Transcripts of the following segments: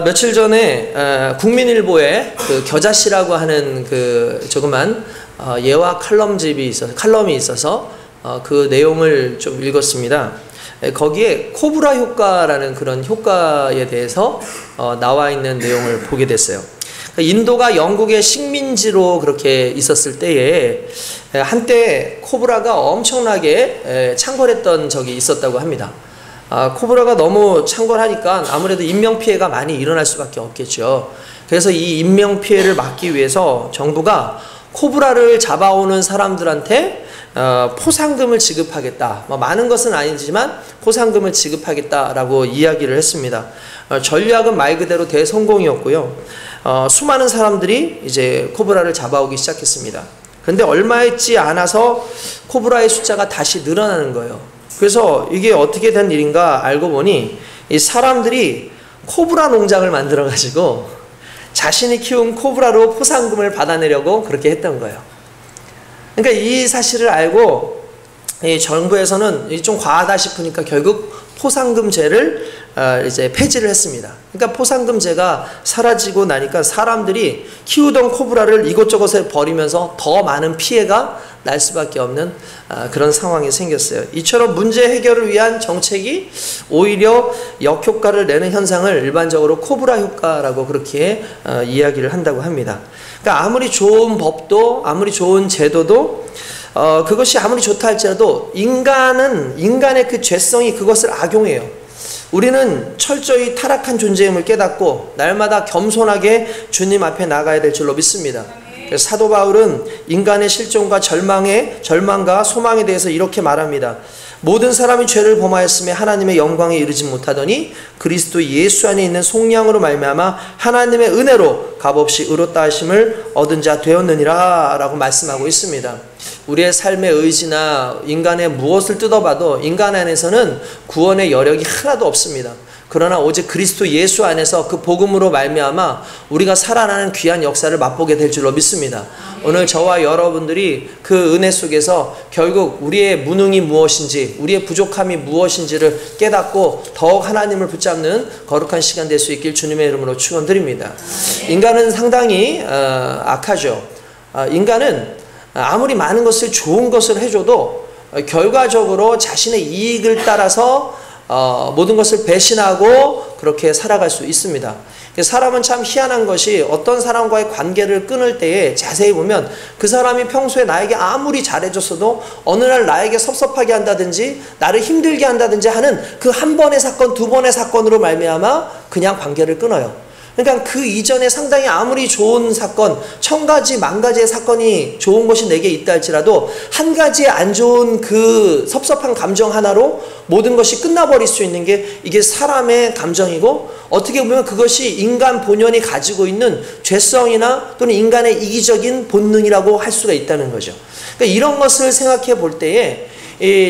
며칠 전에 국민일보에 그 겨자씨라고 하는 그 조그만 예화 칼럼이 있어서 그 내용을 좀 읽었습니다. 거기에 코브라 효과라는 그런 효과에 대해서 나와 있는 내용을 보게 됐어요. 인도가 영국의 식민지로 그렇게 있었을 때에 한때 코브라가 엄청나게 창궐했던 적이 있었다고 합니다. 코브라가 너무 창궐하니까 아무래도 인명피해가 많이 일어날 수밖에 없겠죠. 그래서 이 인명피해를 막기 위해서 정부가 코브라를 잡아오는 사람들한테 포상금을 지급하겠다. 많은 것은 아니지만 포상금을 지급하겠다라고 이야기를 했습니다. 전략은 말 그대로 대성공이었고요. 수많은 사람들이 이제 코브라를 잡아오기 시작했습니다. 그런데 얼마 있지 않아서 코브라의 숫자가 다시 늘어나는 거예요. 그래서 이게 어떻게 된 일인가 알고 보니 이 사람들이 코브라 농장을 만들어 가지고 자신이 키운 코브라로 포상금을 받아내려고 그렇게 했던 거예요. 그러니까 이 사실을 알고 이 정부에서는 좀 과하다 싶으니까 결국 포상금제를 이제 폐지를 했습니다. 그러니까 포상금제가 사라지고 나니까 사람들이 키우던 코브라를 이곳저곳에 버리면서 더 많은 피해가 날 수밖에 없는 그런 상황이 생겼어요. 이처럼 문제 해결을 위한 정책이 오히려 역효과를 내는 현상을 일반적으로 코브라 효과라고 그렇게 이야기를 한다고 합니다. 그러니까 아무리 좋은 법도 아무리 좋은 제도도 그것이 아무리 좋다 할지라도 인간의 그 죄성이 그것을 악용해요. 우리는 철저히 타락한 존재임을 깨닫고 날마다 겸손하게 주님 앞에 나가야 될 줄로 믿습니다. 그래서 사도 바울은 인간의 실종과 절망과 소망에 대해서 이렇게 말합니다. 모든 사람이 죄를 범하였음에 하나님의 영광에 이르지 못하더니 그리스도 예수 안에 있는 속량으로 말미암아 하나님의 은혜로 값없이 의롭다 하심을 얻은 자 되었느니라 라고 말씀하고 있습니다. 우리의 삶의 의지나 인간의 무엇을 뜯어봐도 인간 안에서는 구원의 여력이 하나도 없습니다. 그러나 오직 그리스도 예수 안에서 그 복음으로 말미암아 우리가 살아나는 귀한 역사를 맛보게 될 줄로 믿습니다. 오늘 저와 여러분들이 그 은혜 속에서 결국 우리의 무능이 무엇인지 우리의 부족함이 무엇인지를 깨닫고 더욱 하나님을 붙잡는 거룩한 시간 될 수 있길 주님의 이름으로 축원드립니다. 인간은 상당히 악하죠. 인간은 아무리 많은 것을 좋은 것을 해줘도 결과적으로 자신의 이익을 따라서 모든 것을 배신하고 그렇게 살아갈 수 있습니다. 사람은 참 희한한 것이 어떤 사람과의 관계를 끊을 때에 자세히 보면 그 사람이 평소에 나에게 아무리 잘해줬어도 어느 날 나에게 섭섭하게 한다든지 나를 힘들게 한다든지 하는 그 한 번의 사건, 두 번의 사건으로 말미암아 그냥 관계를 끊어요. 그러니까 그 이전에 상당히 아무리 좋은 사건, 1000가지, 10,000가지의 사건이 좋은 것이 내게 있다 할지라도 한 가지의 안 좋은 그 섭섭한 감정 하나로 모든 것이 끝나버릴 수 있는 게 이게 사람의 감정이고 어떻게 보면 그것이 인간 본연이 가지고 있는 죄성이나 또는 인간의 이기적인 본능이라고 할 수가 있다는 거죠. 그러니까 이런 것을 생각해 볼 때에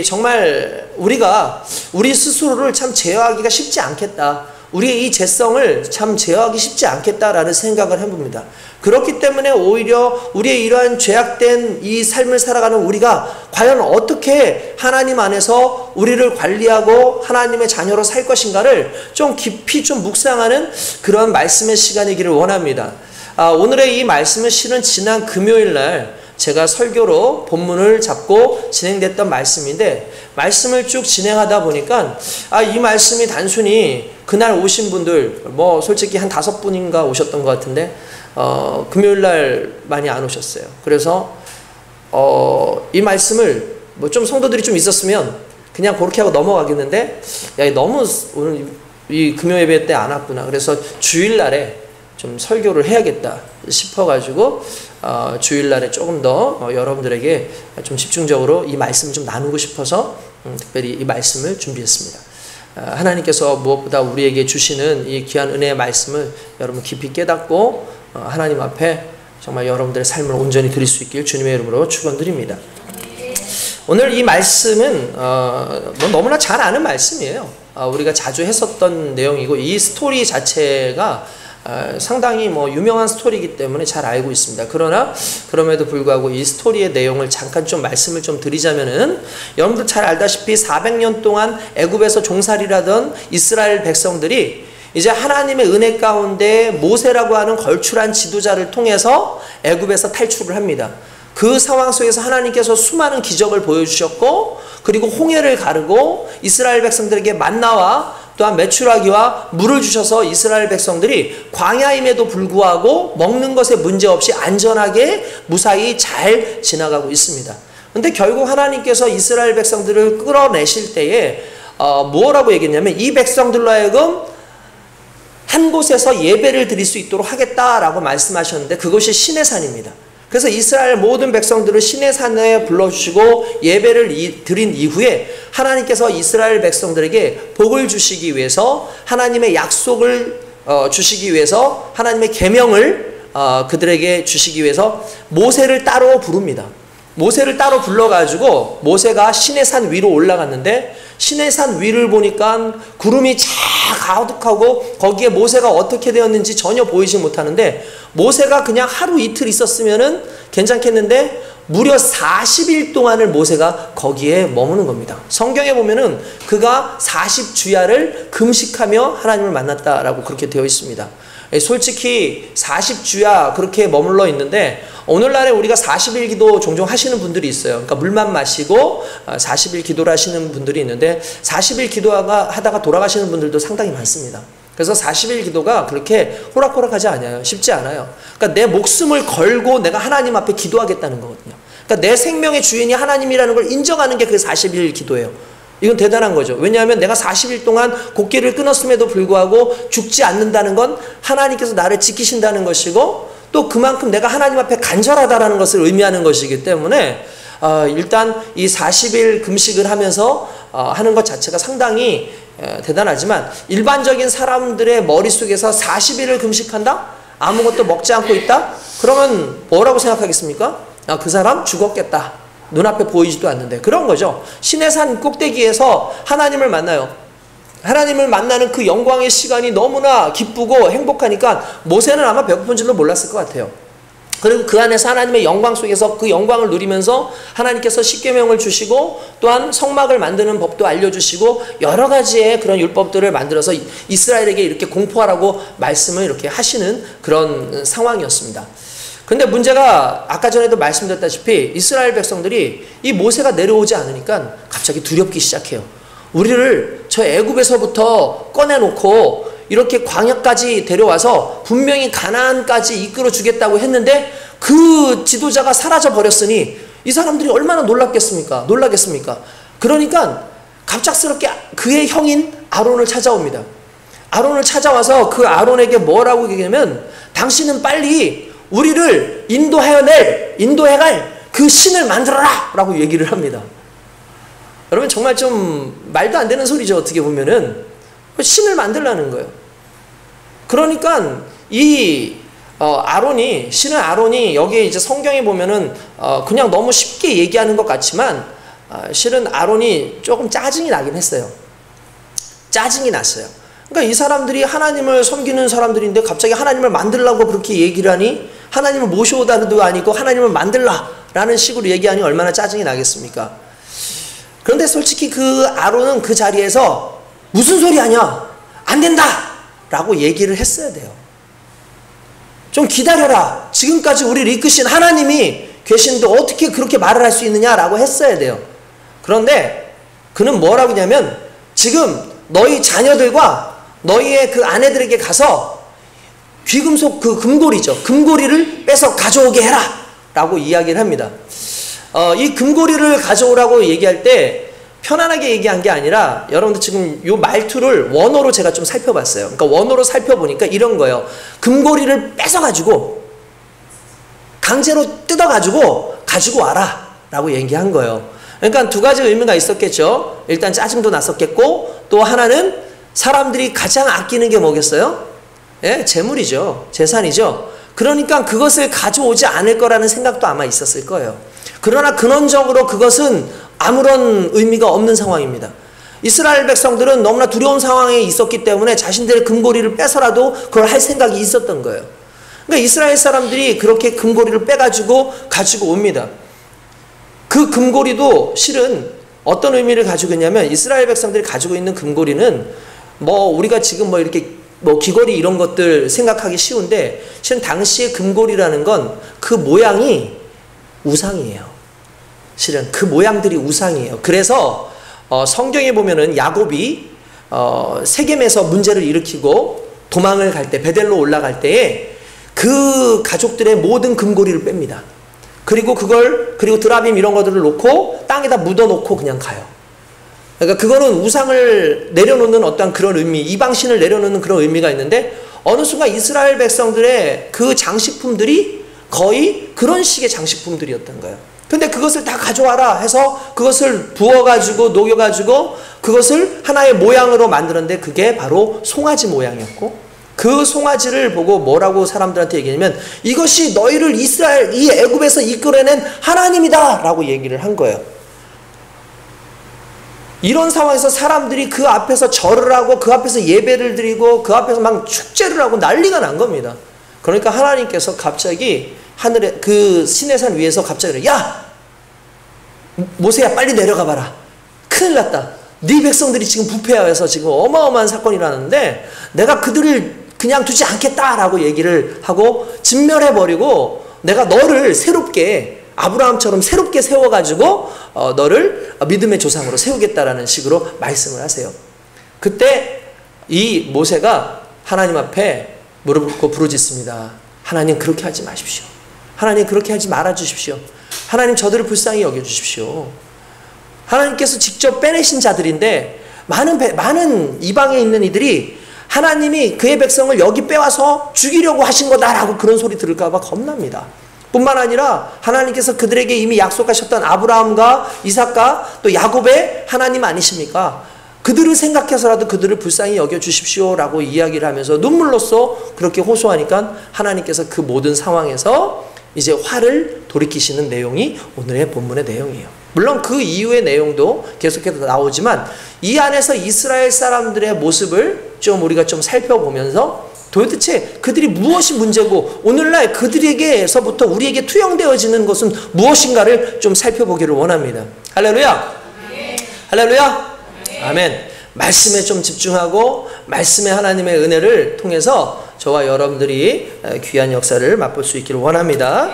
정말 우리가 우리 스스로를 참 제어하기가 쉽지 않겠다. 우리의 이 죄성을 참 제어하기 쉽지 않겠다라는 생각을 해봅니다. 그렇기 때문에 오히려 우리의 이러한 죄악된 이 삶을 살아가는 우리가 과연 어떻게 하나님 안에서 우리를 관리하고 하나님의 자녀로 살 것인가를 좀 깊이 좀 묵상하는 그런 말씀의 시간이기를 원합니다. 오늘의 이 말씀은 실은 지난 금요일 날 제가 설교로 본문을 잡고 진행됐던 말씀인데 말씀을 쭉 진행하다 보니까 이 말씀이 단순히 그날 오신 분들 솔직히 한 5분인가 오셨던 것 같은데 금요일날 많이 안 오셨어요. 그래서 이 말씀을 좀 성도들이 좀 있었으면 그냥 그렇게 하고 넘어가겠는데 너무 오늘 이 금요 예배 때 안 왔구나. 그래서 주일날에 좀 설교를 해야겠다 싶어가지고 주일날에 조금 더 여러분들에게 좀 집중적으로 이 말씀을 좀 나누고 싶어서 특별히 이 말씀을 준비했습니다. 하나님께서 무엇보다 우리에게 주시는 이 귀한 은혜의 말씀을 여러분 깊이 깨닫고 하나님 앞에 정말 여러분들의 삶을 온전히 드릴 수 있길 주님의 이름으로 축원드립니다. 오늘 이 말씀은 너무나 잘 아는 말씀이에요. 우리가 자주 했었던 내용이고 이 스토리 자체가 상당히 유명한 스토리이기 때문에 잘 알고 있습니다. 그러나 그럼에도 불구하고 이 스토리의 내용을 잠깐 좀 말씀을 좀 드리자면은 여러분들 잘 알다시피 400년 동안 애굽에서 종살이를 하던 이스라엘 백성들이 이제 하나님의 은혜 가운데 모세라고 하는 걸출한 지도자를 통해서 애굽에서 탈출을 합니다. 그 상황 속에서 하나님께서 수많은 기적을 보여주셨고, 그리고 홍해를 가르고 이스라엘 백성들에게 만나와 또한 메추라기와 물을 주셔서 이스라엘 백성들이 광야임에도 불구하고 먹는 것에 문제없이 안전하게 무사히 잘 지나가고 있습니다. 근데 결국 하나님께서 이스라엘 백성들을 끌어내실 때에 뭐라고 얘기했냐면, 이 백성들로 하여금 한 곳에서 예배를 드릴 수 있도록 하겠다라고 말씀하셨는데, 그것이 시내산입니다. 그래서 이스라엘 모든 백성들을 시내산에 불러주시고 예배를 드린 이후에 하나님께서 이스라엘 백성들에게 복을 주시기 위해서, 하나님의 약속을 주시기 위해서, 하나님의 계명을 그들에게 주시기 위해서 모세를 따로 부릅니다. 모세를 따로 불러가지고 모세가 시내산 위로 올라갔는데, 시내산 위를 보니까 구름이 쫙 가득하고 거기에 모세가 어떻게 되었는지 전혀 보이지 못하는데, 모세가 그냥 하루 이틀 있었으면은 괜찮겠는데 무려 40일 동안을 모세가 거기에 머무는 겁니다. 성경에 보면은 그가 40주야를 금식하며 하나님을 만났다라고 그렇게 되어 있습니다. 솔직히 40주야 그렇게 머물러 있는데, 오늘날에 우리가 40일 기도 종종 하시는 분들이 있어요. 그러니까 물만 마시고 40일 기도를 하시는 분들이 있는데, 40일 기도하다가 돌아가시는 분들도 상당히 많습니다. 그래서 40일 기도가 그렇게 호락호락하지 않아요. 쉽지 않아요. 그러니까 내 목숨을 걸고 내가 하나님 앞에 기도하겠다는 거거든요. 그러니까 내 생명의 주인이 하나님이라는 걸 인정하는 게 그 40일 기도예요. 이건 대단한 거죠. 왜냐하면 내가 40일 동안 곡기를 끊었음에도 불구하고 죽지 않는다는 건 하나님께서 나를 지키신다는 것이고, 또 그만큼 내가 하나님 앞에 간절하다라는 것을 의미하는 것이기 때문에 일단 이 40일 금식을 하면서 하는 것 자체가 상당히 대단하지만, 일반적인 사람들의 머릿속에서 40일을 금식한다? 아무것도 먹지 않고 있다? 그러면 뭐라고 생각하겠습니까? 그 사람 죽었겠다. 눈앞에 보이지도 않는데. 그런 거죠. 시내산 꼭대기에서 하나님을 만나요. 하나님을 만나는 그 영광의 시간이 너무나 기쁘고 행복하니까 모세는 아마 배고픈 줄도 몰랐을 것 같아요. 그리고 그 안에서 하나님의 영광 속에서 그 영광을 누리면서 하나님께서 십계명을 주시고, 또한 성막을 만드는 법도 알려주시고, 여러 가지의 그런 율법들을 만들어서 이스라엘에게 이렇게 공포하라고 말씀을 이렇게 하시는 그런 상황이었습니다. 근데 문제가 아까 전에도 말씀드렸다시피 이스라엘 백성들이 이 모세가 내려오지 않으니까 갑자기 두렵기 시작해요. 우리를 저 애굽에서부터 꺼내놓고 이렇게 광야까지 데려와서 분명히 가나안까지 이끌어 주겠다고 했는데 그 지도자가 사라져 버렸으니 이 사람들이 얼마나 놀라겠습니까? 그러니까 갑작스럽게 그의 형인 아론을 찾아옵니다. 아론을 찾아와서 그 아론에게 뭐라고 얘기하냐면, 당신은 빨리 우리를 인도해갈 그 신을 만들어라! 라고 얘기를 합니다. 여러분, 정말 좀 말도 안 되는 소리죠. 어떻게 보면은 신을 만들라는 거예요. 그러니까 이 신은 아론이 여기에 이제 성경에 보면은 그냥 너무 쉽게 얘기하는 것 같지만 실은 아론이 조금 짜증이 나긴 했어요. 짜증이 났어요. 그러니까 이 사람들이 하나님을 섬기는 사람들인데 갑자기 하나님을 만들라고 그렇게 얘기를 하니, 하나님을 모셔오다도 아니고 하나님을 만들라라는 식으로 얘기하니 얼마나 짜증이 나겠습니까? 그런데 솔직히 그 아론은 그 자리에서 무슨 소리 하냐? 안 된다! 라고 얘기를 했어야 돼요. 좀 기다려라. 지금까지 우리를 이끄신 하나님이 계시는데 어떻게 그렇게 말을 할 수 있느냐라고 했어야 돼요. 그런데 그는 뭐라고 하냐면, 지금 너희 자녀들과 너희의 그 아내들에게 가서 귀금속 그 금고리죠. 금고리를 빼서 가져오게 해라! 라고 이야기를 합니다. 이 금고리를 가져오라고 얘기할 때 편안하게 얘기한 게 아니라, 여러분들 지금 이 말투를 원어로 제가 좀 살펴봤어요. 그러니까 원어로 살펴보니까 이런 거예요. 금고리를 뺏어가지고 강제로 뜯어가지고 가지고 와라 라고 얘기한 거예요. 그러니까 두 가지 의미가 있었겠죠. 일단 짜증도 났었겠고, 또 하나는 사람들이 가장 아끼는 게 뭐겠어요? 예? 재물이죠. 재산이죠. 그러니까 그것을 가져오지 않을 거라는 생각도 아마 있었을 거예요. 그러나 근원적으로 그것은 아무런 의미가 없는 상황입니다. 이스라엘 백성들은 너무나 두려운 상황에 있었기 때문에 자신들의 금고리를 빼서라도 그걸 할 생각이 있었던 거예요. 그러니까 이스라엘 사람들이 그렇게 금고리를 빼가지고 가지고 옵니다. 그 금고리도 실은 어떤 의미를 가지고 있냐면, 이스라엘 백성들이 가지고 있는 금고리는 뭐 우리가 지금 뭐 이렇게 뭐 귀걸이 이런 것들 생각하기 쉬운데 실은 당시의 금고리라는 건 그 모양이 우상이에요. 실은 그 모양들이 우상이에요. 그래서 성경에 보면은 야곱이 세겜에서 문제를 일으키고 도망을 갈 때, 베델로 올라갈 때에 그 가족들의 모든 금고리를 뺍니다. 그리고 드라빔 이런 것들을 놓고 땅에다 묻어놓고 그냥 가요. 그러니까 그거는 우상을 내려놓는 어떤 그런 의미, 이방신을 내려놓는 그런 의미가 있는데 어느 순간 이스라엘 백성들의 그 장식품들이 거의 그런 식의 장식품들이었던 거예요. 근데 그것을 다 가져와라 해서 그것을 부어가지고 녹여가지고 그것을 하나의 모양으로 만들었는데 그게 바로 송아지 모양이었고, 그 송아지를 보고 뭐라고 사람들한테 얘기하냐면 이것이 너희를 이 애굽에서 이끌어낸 하나님이다 라고 얘기를 한 거예요. 이런 상황에서 사람들이 그 앞에서 절을 하고 그 앞에서 예배를 드리고 그 앞에서 막 축제를 하고 난리가 난 겁니다. 그러니까 하나님께서 갑자기 하늘에 그 시내산 위에서 갑자기 야! 모세야 빨리 내려가 봐라. 큰일 났다. 네 백성들이 지금 부패하여서 지금 어마어마한 사건이 일어났는데 내가 그들을 그냥 두지 않겠다라고 얘기를 하고 진멸해버리고 내가 너를 새롭게 아브라함처럼 새롭게 세워가지고 너를 믿음의 조상으로 세우겠다라는 식으로 말씀을 하세요. 그때 이 모세가 하나님 앞에 무릎 꿇고 부르짖습니다. 하나님 그렇게 하지 마십시오. 하나님 그렇게 하지 말아주십시오. 하나님 저들을 불쌍히 여겨주십시오. 하나님께서 직접 빼내신 자들인데 많은 이방에 있는 이들이 하나님이 그의 백성을 여기 빼와서 죽이려고 하신 거다라고 그런 소리 들을까 봐 겁납니다. 뿐만 아니라 하나님께서 그들에게 이미 약속하셨던 아브라함과 이삭과 또 야곱의 하나님 아니십니까? 그들을 생각해서라도 그들을 불쌍히 여겨주십시오 라고 이야기를 하면서 눈물로써 그렇게 호소하니까 하나님께서 그 모든 상황에서 이제 화를 돌이키시는 내용이 오늘의 본문의 내용이에요. 물론 그 이후의 내용도 계속해서 나오지만 이 안에서 이스라엘 사람들의 모습을 좀 우리가 좀 살펴보면서 도대체 그들이 무엇이 문제고 오늘날 그들에게서부터 우리에게 투영되어지는 것은 무엇인가를 좀 살펴보기를 원합니다. 할렐루야! 할렐루야! 아멘. 말씀에 좀 집중하고 말씀의 하나님의 은혜를 통해서 저와 여러분들이 귀한 역사를 맛볼 수 있기를 원합니다.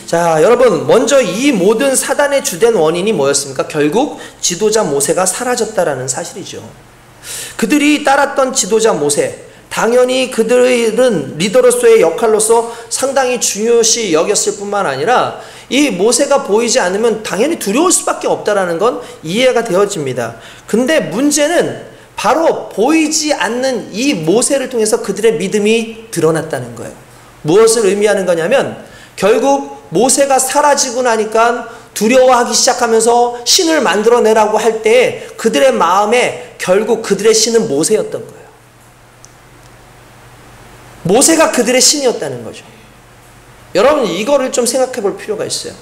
자, 여러분, 먼저 이 모든 사단의 주된 원인이 뭐였습니까? 결국 지도자 모세가 사라졌다라는 사실이죠. 그들이 따랐던 지도자 모세, 당연히 그들은 리더로서의 역할로서 상당히 중요시 여겼을 뿐만 아니라 이 모세가 보이지 않으면 당연히 두려울 수밖에 없다라는 건 이해가 되어집니다. 근데 문제는 바로 보이지 않는 이 모세를 통해서 그들의 믿음이 드러났다는 거예요. 무엇을 의미하는 거냐면 결국 모세가 사라지고 나니까 두려워하기 시작하면서 신을 만들어내라고 할 때 그들의 마음에 결국 그들의 신은 모세였던 거예요. 모세가 그들의 신이었다는 거죠. 여러분 이거를 좀 생각해 볼 필요가 있어요.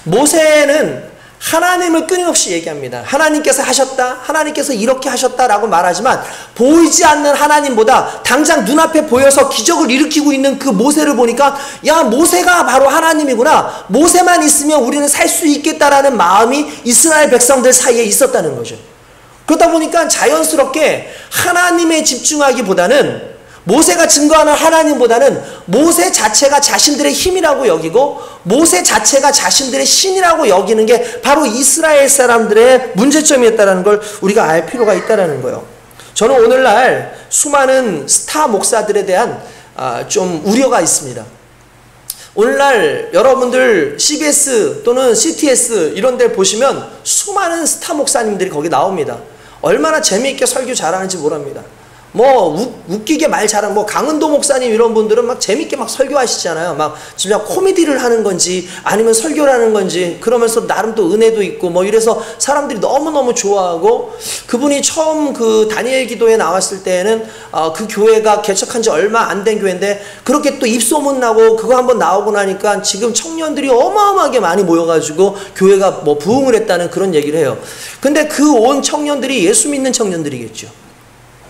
모세는 하나님을 끊임없이 얘기합니다. 하나님께서 하셨다, 하나님께서 이렇게 하셨다라고 말하지만 보이지 않는 하나님보다 당장 눈앞에 보여서 기적을 일으키고 있는 그 모세를 보니까 야, 모세가 바로 하나님이구나, 모세만 있으면 우리는 살 수 있겠다라는 마음이 이스라엘 백성들 사이에 있었다는 거죠. 그러다 보니까 자연스럽게 하나님에 집중하기보다는 모세가 증거하는 하나님보다는 모세 자체가 자신들의 힘이라고 여기고 모세 자체가 자신들의 신이라고 여기는 게 바로 이스라엘 사람들의 문제점이었다는 걸 우리가 알 필요가 있다는 거예요. 저는 오늘날 수많은 스타 목사들에 대한 좀 우려가 있습니다. 오늘날 여러분들 CBS 또는 CTS 이런 데 보시면 수많은 스타 목사님들이 거기 나옵니다. 얼마나 재미있게 설교 잘하는지 모릅니다. 웃기게 말 잘하는, 강은도 목사님 이런 분들은 막 재밌게 막 설교하시잖아요. 막 진짜 코미디를 하는 건지 아니면 설교를 하는 건지 그러면서 나름 또 은혜도 있고 이래서 사람들이 너무너무 좋아하고, 그분이 처음 그 다니엘 기도에 나왔을 때에는 그 교회가 개척한 지 얼마 안 된 교회인데 그렇게 또 입소문 나고 그거 한번 나오고 나니까 지금 청년들이 어마어마하게 많이 모여가지고 교회가 부흥을 했다는 그런 얘기를 해요. 근데 그 온 청년들이 예수 믿는 청년들이겠죠.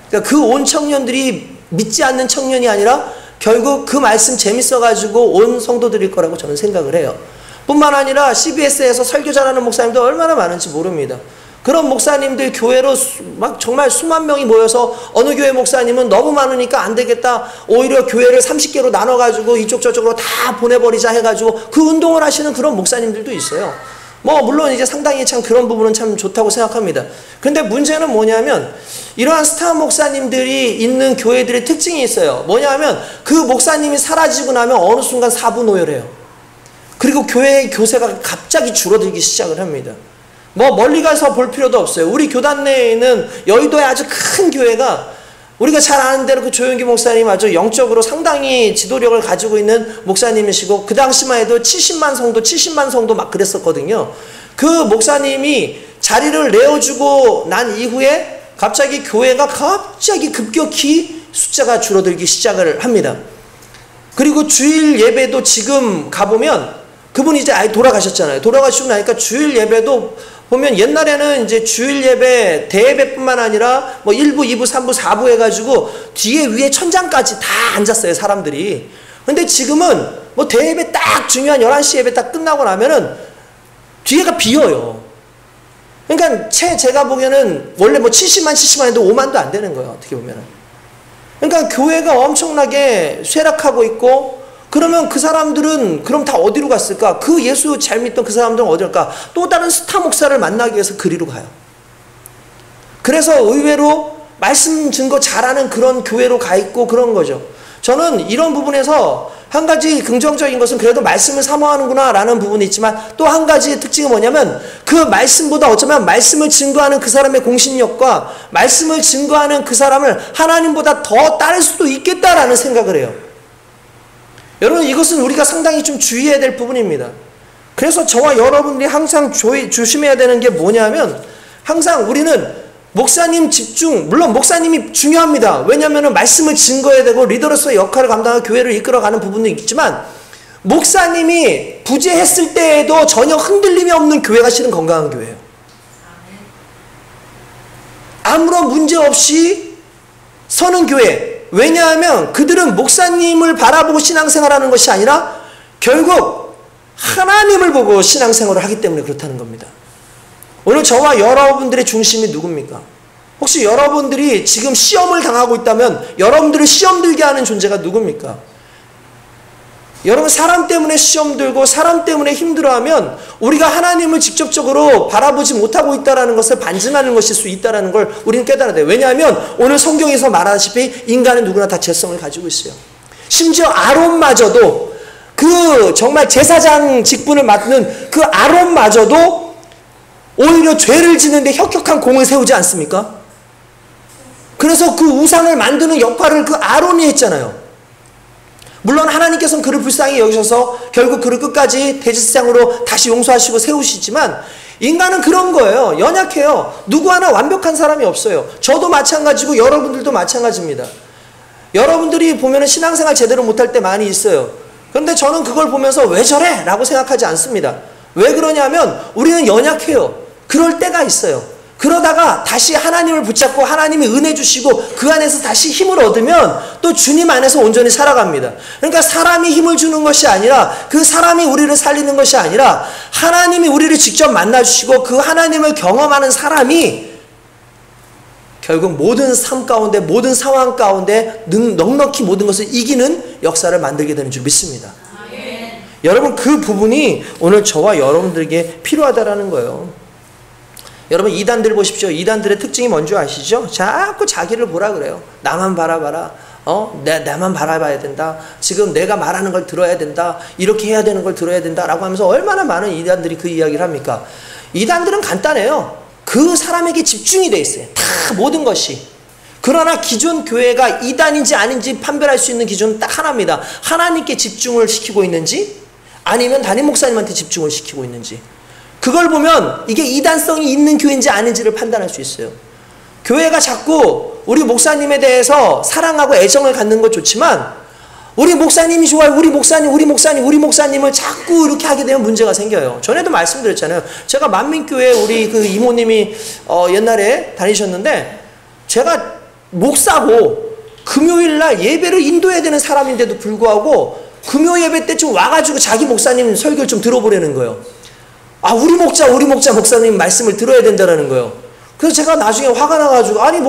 그러니까 그 온 청년들이 믿지 않는 청년이 아니라 결국 그 말씀 재밌어가지고 온 성도들일 거라고 저는 생각을 해요. 뿐만 아니라 CBS에서 설교 잘하는 목사님도 얼마나 많은지 모릅니다. 그런 목사님들 교회로 막 정말 수만 명이 모여서 어느 교회 목사님은 너무 많으니까 안 되겠다. 오히려 교회를 30개로 나눠가지고 이쪽 저쪽으로 다 보내버리자 해가지고 그 운동을 하시는 그런 목사님들도 있어요. 뭐 물론 이제 상당히 참 그런 부분은 참 좋다고 생각합니다. 근데 문제는 뭐냐면 이러한 스타 목사님들이 있는 교회들의 특징이 있어요. 뭐냐면 그 목사님이 사라지고 나면 어느 순간 사분오열해요. 그리고 교회의 교세가 갑자기 줄어들기 시작을 합니다. 뭐 멀리 가서 볼 필요도 없어요. 우리 교단 내에 있는 여의도의 아주 큰 교회가 우리가 잘 아는 대로 그 조영기 목사님 아주 영적으로 상당히 지도력을 가지고 있는 목사님이시고 그 당시만 해도 70만 성도 막 그랬었거든요. 그 목사님이 자리를 내어주고 난 이후에 갑자기 교회가 갑자기 급격히 숫자가 줄어들기 시작을 합니다. 그리고 주일 예배도 지금 가보면 그분이 이제 아예 돌아가셨잖아요. 돌아가시고 나니까 주일 예배도 보면 옛날에는 이제 주일 예배, 대예배뿐만 아니라 뭐 1부, 2부, 3부, 4부 해가지고 뒤에 위에 천장까지 다 앉았어요, 사람들이. 근데 지금은 뭐 대예배 딱 중요한 11시 예배 딱 끝나고 나면은 뒤에가 비어요. 그러니까 제가 보기에는 원래 뭐 70만 해도 5만도 안 되는 거예요, 어떻게 보면은. 그러니까 교회가 엄청나게 쇠락하고 있고 그러면 그 사람들은 그럼 다 어디로 갔을까? 그 예수 잘 믿던 그 사람들은 어디로 갈까? 또 다른 스타 목사를 만나기 위해서 그리로 가요. 그래서 의외로 말씀 증거 잘하는 그런 교회로 가 있고 그런 거죠. 저는 이런 부분에서 한 가지 긍정적인 것은 그래도 말씀을 사모하는구나 라는 부분이 있지만 또 한 가지의 특징은 뭐냐면 그 말씀보다 어쩌면 말씀을 증거하는 그 사람의 공신력과 말씀을 증거하는 그 사람을 하나님보다 더 따를 수도 있겠다라는 생각을 해요. 여러분 이것은 우리가 상당히 좀 주의해야 될 부분입니다. 그래서 저와 여러분들이 항상 조심해야 되는 게 뭐냐면 항상 우리는 목사님 집중, 물론 목사님이 중요합니다. 왜냐하면 말씀을 증거해야 되고 리더로서의 역할을 감당하고 교회를 이끌어가는 부분도 있지만 목사님이 부재했을 때에도 전혀 흔들림이 없는 교회가 실은 건강한 교회예요. 아무런 문제 없이 서는 교회. 왜냐하면 그들은 목사님을 바라보고 신앙생활하는 것이 아니라 결국 하나님을 보고 신앙생활을 하기 때문에 그렇다는 겁니다. 오늘 저와 여러분들의 중심이 누굽니까? 혹시 여러분들이 지금 시험을 당하고 있다면 여러분들을 시험 들게 하는 존재가 누굽니까? 여러분 사람 때문에 시험 들고 사람 때문에 힘들어하면 우리가 하나님을 직접적으로 바라보지 못하고 있다는 것을 반증하는 것일 수 있다는 걸 우리는 깨달아야 돼요. 왜냐하면 오늘 성경에서 말하다시피 인간은 누구나 다 죄성을 가지고 있어요. 심지어 아론마저도 그 정말 제사장 직분을 맡는 그 아론마저도 오히려 죄를 지는데 혁혁한 공을 세우지 않습니까? 그래서 그 우상을 만드는 역할을 그 아론이 했잖아요. 물론 하나님께서는 그를 불쌍히 여기셔서 결국 그를 끝까지 대제사장으로 다시 용서하시고 세우시지만 인간은 그런 거예요. 연약해요. 누구 하나 완벽한 사람이 없어요. 저도 마찬가지고 여러분들도 마찬가지입니다. 여러분들이 보면 신앙생활 제대로 못할 때 많이 있어요. 그런데 저는 그걸 보면서 왜 저래? 라고 생각하지 않습니다. 왜 그러냐면 우리는 연약해요. 그럴 때가 있어요. 그러다가 다시 하나님을 붙잡고 하나님이 은혜 주시고 그 안에서 다시 힘을 얻으면 또 주님 안에서 온전히 살아갑니다. 그러니까 사람이 힘을 주는 것이 아니라 그 사람이 우리를 살리는 것이 아니라 하나님이 우리를 직접 만나주시고 그 하나님을 경험하는 사람이 결국 모든 삶 가운데 모든 상황 가운데 넉넉히 모든 것을 이기는 역사를 만들게 되는 줄 믿습니다. 여러분 그 부분이 오늘 저와 여러분들에게 필요하다라는 거예요. 여러분 이단들 보십시오. 이단들의 특징이 뭔지 아시죠? 자꾸 자기를 보라 그래요. 나만 바라봐라. 나만 바라봐야 된다. 지금 내가 말하는 걸 들어야 된다. 이렇게 해야 되는 걸 들어야 된다. 라고 하면서 얼마나 많은 이단들이 그 이야기를 합니까? 이단들은 간단해요. 그 사람에게 집중이 돼 있어요. 다 모든 것이. 그러나 기존 교회가 이단인지 아닌지 판별할 수 있는 기준은 딱 하나입니다. 하나님께 집중을 시키고 있는지 아니면 담임 목사님한테 집중을 시키고 있는지. 그걸 보면 이게 이단성이 있는 교회인지 아닌지를 판단할 수 있어요. 교회가 자꾸 우리 목사님에 대해서 사랑하고 애정을 갖는 것 좋지만 우리 목사님이 좋아요. 우리 목사님을 자꾸 이렇게 하게 되면 문제가 생겨요. 전에도 말씀드렸잖아요. 제가 만민교회 우리 그 이모님이 옛날에 다니셨는데 제가 목사고 금요일날 예배를 인도해야 되는 사람인데도 불구하고 금요 예배 때쯤 와가지고 자기 목사님 설교를 좀 들어보려는 거예요. 아, 우리 목사님 말씀을 들어야 된다라는 거예요. 그래서 제가 나중에 화가 나가지고, 아니,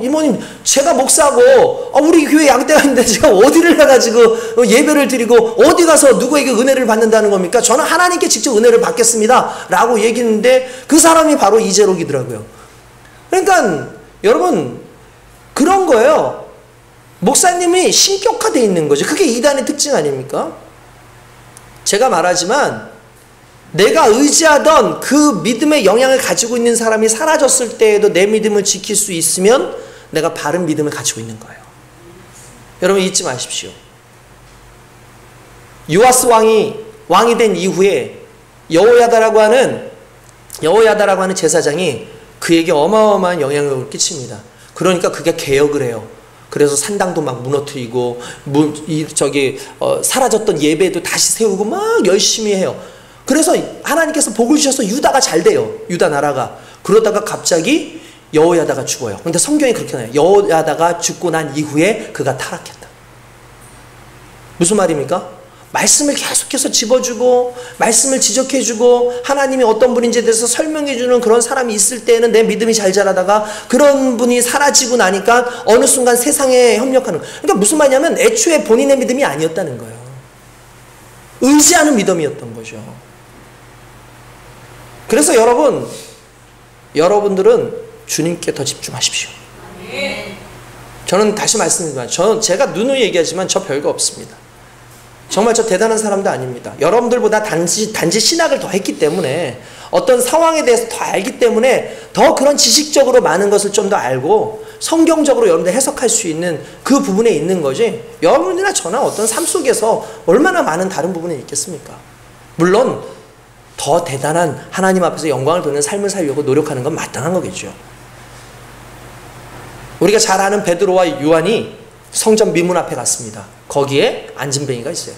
이모님, 제가 목사고, 우리 교회 양떼가 있는데 제가 어디를 가가지고 예배를 드리고, 어디 가서 누구에게 은혜를 받는다는 겁니까? 저는 하나님께 직접 은혜를 받겠습니다. 라고 얘기했는데, 그 사람이 바로 이재록이더라고요. 그러니까, 여러분, 그런 거예요. 목사님이 신격화되어 있는 거죠. 그게 이단의 특징 아닙니까? 제가 말하지만, 내가 의지하던 그 믿음의 영향을 가지고 있는 사람이 사라졌을 때에도 내 믿음을 지킬 수 있으면 내가 바른 믿음을 가지고 있는 거예요. 여러분 잊지 마십시오. 요아스 왕이 된 이후에 여호야다라고 하는 제사장이 그에게 어마어마한 영향력을 끼칩니다. 그러니까 그게 개혁을 해요. 그래서 산당도 막 무너뜨리고 사라졌던 예배도 다시 세우고 막 열심히 해요. 그래서 하나님께서 복을 주셔서 유다가 잘 돼요. 유다 나라가. 그러다가 갑자기 여호야다가 죽어요. 근데 성경이 그렇게 나와요. 여호야다가 죽고 난 이후에 그가 타락했다. 무슨 말입니까? 말씀을 계속해서 집어주고 말씀을 지적해주고 하나님이 어떤 분인지에 대해서 설명해주는 그런 사람이 있을 때에는 내 믿음이 잘 자라다가 그런 분이 사라지고 나니까 어느 순간 세상에 협력하는 거예요. 그러니까 무슨 말이냐면 애초에 본인의 믿음이 아니었다는 거예요. 의지하는 믿음이었던 거죠. 그래서 여러분들은 주님께 더 집중하십시오. 저는 다시 말씀드리지만 제가 누누이 얘기하지만 저 별거 없습니다. 정말 저 대단한 사람도 아닙니다. 여러분들보다 단지 신학을 더 했기 때문에 어떤 상황에 대해서 더 알기 때문에 더 그런 지식적으로 많은 것을 좀 더 알고 성경적으로 여러분들 해석할 수 있는 그 부분에 있는 거지 여러분이나 저나 어떤 삶 속에서 얼마나 많은 다른 부분이 있겠습니까? 물론 더 대단한 하나님 앞에서 영광을 돌리는 삶을 살려고 노력하는 건 마땅한 거겠죠. 우리가 잘 아는 베드로와 요한이 성전 미문 앞에 갔습니다. 거기에 안진뱅이가 있어요.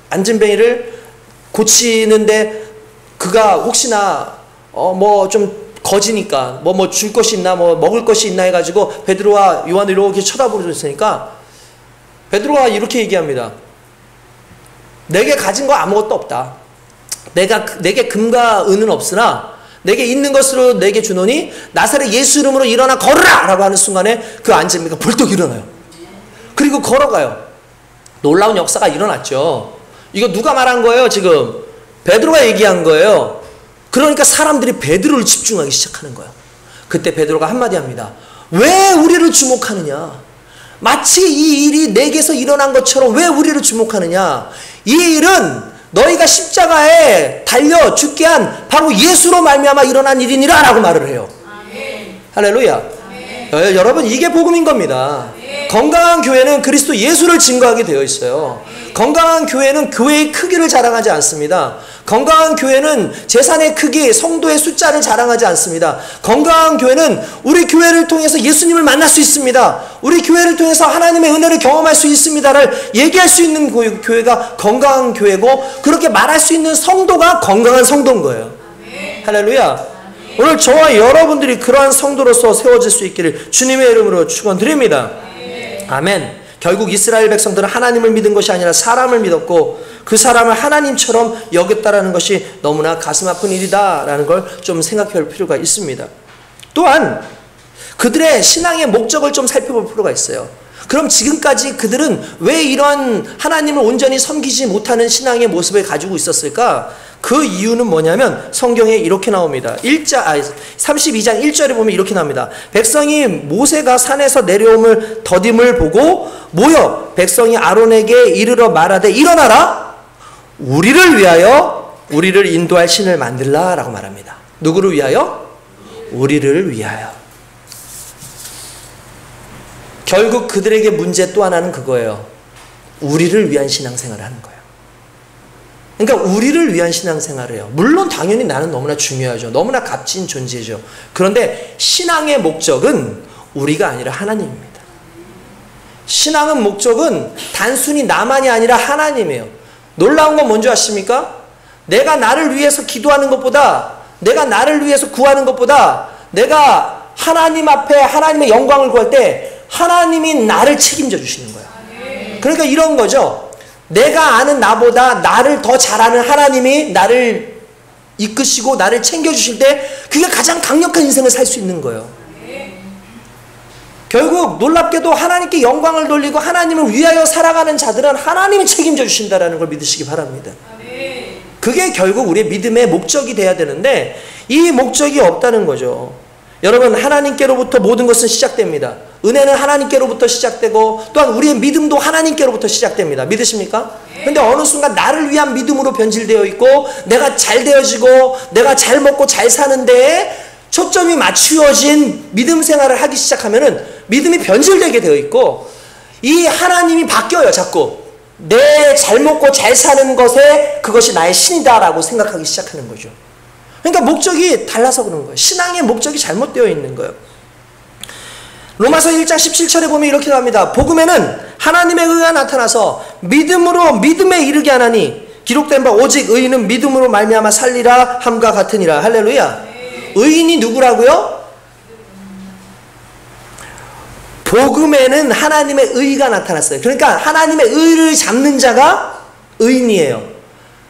안진뱅이를 고치는데 그가 혹시나 좀 거지니까 줄 것이 있나 먹을 것이 있나 해가지고 베드로와 요한을 이렇게 쳐다보고 있으니까 베드로가 이렇게 얘기합니다. 내게 가진 거 아무것도 없다. 내게 금과 은은 없으나 내게 있는 것으로 내게 주노니 나사렛 예수 이름으로 일어나 걸으라! 라고 하는 순간에 그 안진뱅이가 벌떡 일어나요. 그리고 걸어가요. 놀라운 역사가 일어났죠. 이거 누가 말한 거예요 지금? 베드로가 얘기한 거예요. 그러니까 사람들이 베드로를 집중하기 시작하는 거예요. 그때 베드로가 한마디 합니다. 왜 우리를 주목하느냐? 마치 이 일이 내게서 일어난 것처럼 왜 우리를 주목하느냐? 이 일은 너희가 십자가에 달려 죽게 한 바로 예수로 말미암아 일어난 일이니라 라고 말을 해요. 아멘. 할렐루야. 아멘. 여러분 이게 복음인 겁니다. 아멘. 건강한 교회는 그리스도 예수를 증거하게 되어 있어요. 아멘. 건강한 교회는 교회의 크기를 자랑하지 않습니다. 건강한 교회는 재산의 크기, 성도의 숫자를 자랑하지 않습니다. 건강한 교회는 우리 교회를 통해서 예수님을 만날 수 있습니다. 우리 교회를 통해서 하나님의 은혜를 경험할 수 있습니다를 얘기할 수 있는 교회가 건강한 교회고 그렇게 말할 수 있는 성도가 건강한 성도인 거예요. 아멘. 할렐루야. 아멘. 오늘 저와 여러분들이 그러한 성도로서 세워질 수 있기를 주님의 이름으로 축원드립니다. 아멘. 결국 이스라엘 백성들은 하나님을 믿은 것이 아니라 사람을 믿었고 그 사람을 하나님처럼 여겼다라는 것이 너무나 가슴 아픈 일이다라는 걸 좀 생각할 필요가 있습니다. 또한 그들의 신앙의 목적을 좀 살펴볼 필요가 있어요. 그럼 지금까지 그들은 왜 이러한 하나님을 온전히 섬기지 못하는 신앙의 모습을 가지고 있었을까? 그 이유는 뭐냐면 성경에 이렇게 나옵니다. 32장 1절에 보면 이렇게 나옵니다. 백성이 모세가 산에서 내려옴을 더딤을 보고 모여 백성이 아론에게 이르러 말하되 일어나라 우리를 위하여 우리를 인도할 신을 만들라 라고 말합니다. 누구를 위하여? 우리를 위하여. 결국 그들에게 문제 또 하나는 그거예요. 우리를 위한 신앙생활을 하는 거예요. 그러니까 우리를 위한 신앙생활을 해요. 물론 당연히 나는 너무나 중요하죠. 너무나 값진 존재죠. 그런데 신앙의 목적은 우리가 아니라 하나님입니다. 신앙은 목적은 단순히 나만이 아니라 하나님이에요. 놀라운 건 뭔지 아십니까? 내가 나를 위해서 기도하는 것보다 내가 나를 위해서 구하는 것보다 내가 하나님 앞에 하나님의 영광을 구할 때 하나님이 나를 책임져 주시는 거예요. 그러니까 이런 거죠. 내가 아는 나보다 나를 더 잘 아는 하나님이 나를 이끄시고 나를 챙겨주실 때 그게 가장 강력한 인생을 살 수 있는 거예요. 결국 놀랍게도 하나님께 영광을 돌리고 하나님을 위하여 살아가는 자들은 하나님이 책임져 주신다는 걸 믿으시기 바랍니다. 그게 결국 우리의 믿음의 목적이 돼야 되는데 이 목적이 없다는 거죠. 여러분, 하나님께로부터 모든 것은 시작됩니다. 은혜는 하나님께로부터 시작되고 또한 우리의 믿음도 하나님께로부터 시작됩니다. 믿으십니까? 근데 어느 순간 나를 위한 믿음으로 변질되어 있고 내가 잘 되어지고 내가 잘 먹고 잘 사는 데에 초점이 맞추어진 믿음 생활을 하기 시작하면은 믿음이 변질되게 되어 있고 이 하나님이 바뀌어요. 자꾸 내 잘 먹고 잘 사는 것에 그것이 나의 신이다라고 생각하기 시작하는 거죠. 그러니까 목적이 달라서 그런 거예요. 신앙의 목적이 잘못되어 있는 거예요. 로마서 1장 17절에 보면 이렇게 나옵니다. 복음에는 하나님의 의가 나타나서 믿음으로 믿음에 이르게 하나니 기록된 바 오직 의인은 믿음으로 말미암아 살리라 함과 같으니라. 할렐루야. 의인이 누구라고요? 복음에는 하나님의 의가 나타났어요. 그러니까 하나님의 의를 잡는 자가 의인이에요.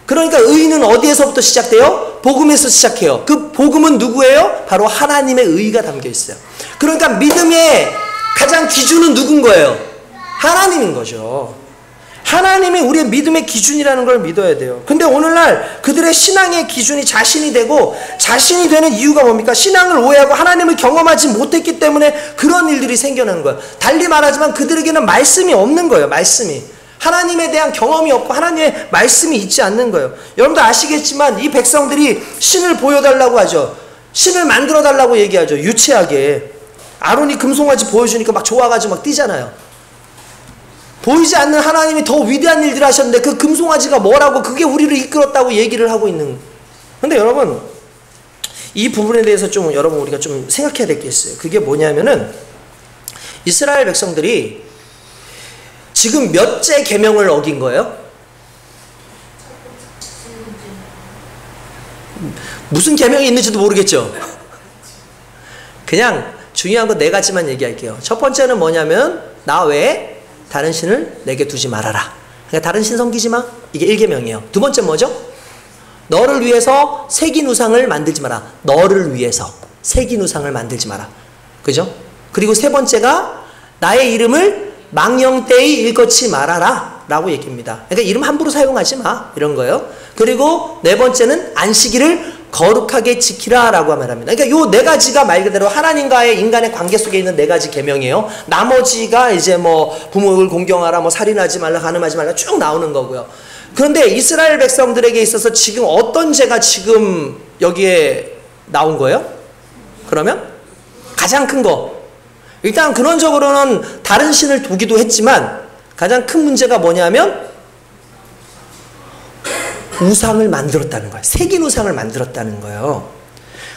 그러니까 의인은 어디에서부터 시작돼요? 복음에서 시작해요. 그 복음은 누구예요? 바로 하나님의 의가 담겨 있어요. 그러니까 믿음의 가장 기준은 누군 거예요? 하나님인 거죠. 하나님이 우리의 믿음의 기준이라는 걸 믿어야 돼요. 근데 오늘날 그들의 신앙의 기준이 자신이 되고 자신이 되는 이유가 뭡니까? 신앙을 오해하고 하나님을 경험하지 못했기 때문에 그런 일들이 생겨나는 거예요. 달리 말하지만 그들에게는 말씀이 없는 거예요. 말씀이. 하나님에 대한 경험이 없고 하나님의 말씀이 있지 않는 거예요. 여러분도 아시겠지만 이 백성들이 신을 보여달라고 하죠. 신을 만들어달라고 얘기하죠. 유치하게. 아론이 금송아지 보여주니까 막 좋아가지고 막 뛰잖아요. 보이지 않는 하나님이 더 위대한 일들을 하셨는데 그 금송아지가 뭐라고 그게 우리를 이끌었다고 얘기를 하고 있는. 근데 여러분 이 부분에 대해서 좀 여러분 우리가 좀 생각해야 될 게 있어요. 그게 뭐냐면은 이스라엘 백성들이 지금 몇째 계명을 어긴 거예요? 무슨 계명이 있는지도 모르겠죠. 그냥 중요한 거 네 가지만 얘기할게요. 첫 번째는 뭐냐면 나 외에 다른 신을 내게 두지 말아라. 그러니까 다른 신 섬기지 마. 이게 1계명이에요. 두 번째 뭐죠? 너를 위해서 새긴 우상을 만들지 마라. 너를 위해서 새긴 우상을 만들지 마라. 그죠? 그리고 세 번째가 나의 이름을 망령되이 일컫지 말아라 라고 얘기합니다. 그러니까 이름 함부로 사용하지 마 이런 거예요. 그리고 네 번째는 안식일을 거룩하게 지키라 라고 말합니다. 그러니까 요 네 가지가 말 그대로 하나님과의 인간의 관계 속에 있는 네 가지 계명이에요. 나머지가 이제 뭐 부모를 공경하라, 뭐 살인하지 말라, 간음하지 말라 쭉 나오는 거고요. 그런데 이스라엘 백성들에게 있어서 지금 어떤 죄가 지금 여기에 나온 거예요? 그러면 가장 큰 거. 일단 근원적으로는 다른 신을 두기도 했지만 가장 큰 문제가 뭐냐면 우상을 만들었다는 거예요. 새긴 우상을 만들었다는 거예요.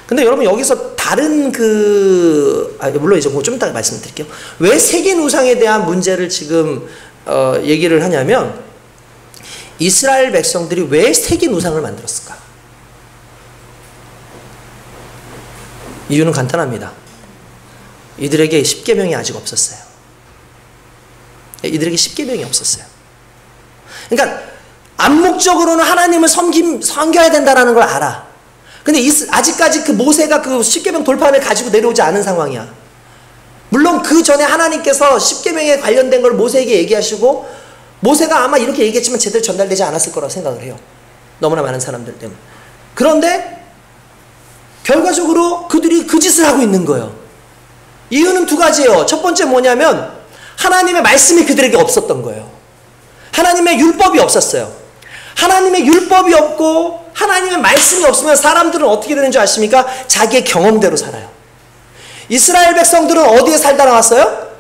근데 여러분 여기서 다른 물론 이제 좀 이따가 말씀드릴게요. 왜 새긴 우상에 대한 문제를 지금 얘기를 하냐면 이스라엘 백성들이 왜 새긴 우상을 만들었을까? 이유는 간단합니다. 이들에게 십계명이 아직 없었어요. 이들에게 십계명이 없었어요. 그러니까 암묵적으로는 하나님을 섬겨야 된다는 걸 알아. 근데 아직까지 그 모세가 그 십계명 돌판을 가지고 내려오지 않은 상황이야. 물론 그 전에 하나님께서 십계명에 관련된 걸 모세에게 얘기하시고 모세가 아마 이렇게 얘기했지만 제대로 전달되지 않았을 거라고 생각을 해요. 너무나 많은 사람들 때문에. 그런데 결과적으로 그들이 그 짓을 하고 있는 거예요. 이유는 두 가지예요. 첫 번째 뭐냐면 하나님의 말씀이 그들에게 없었던 거예요. 하나님의 율법이 없었어요. 하나님의 율법이 없고 하나님의 말씀이 없으면 사람들은 어떻게 되는 줄 아십니까? 자기의 경험대로 살아요. 이스라엘 백성들은 어디에 살다 나왔어요?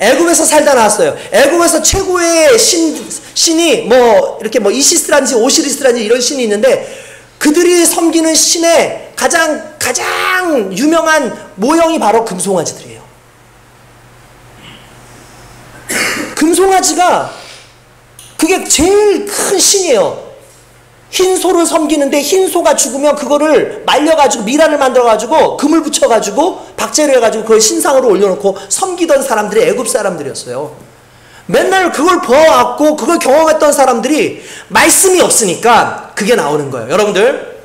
애굽에서 살다 나왔어요. 애굽에서 최고의 신이 뭐 이렇게 뭐 이시스라든지 오시리스라든지 이런 신이 있는데 그들이 섬기는 신의 가장 유명한 모형이 바로 금송아지들이에요. 금송아지가 그게 제일 큰 신이에요. 흰 소를 섬기는데 흰 소가 죽으면 그거를 말려가지고 미라를 만들어가지고 금을 붙여가지고 박제를 해가지고 그걸 신상으로 올려놓고 섬기던 사람들이 애굽 사람들이었어요. 맨날 그걸 보아왔고 그걸 경험했던 사람들이 말씀이 없으니까 그게 나오는 거예요. 여러분들,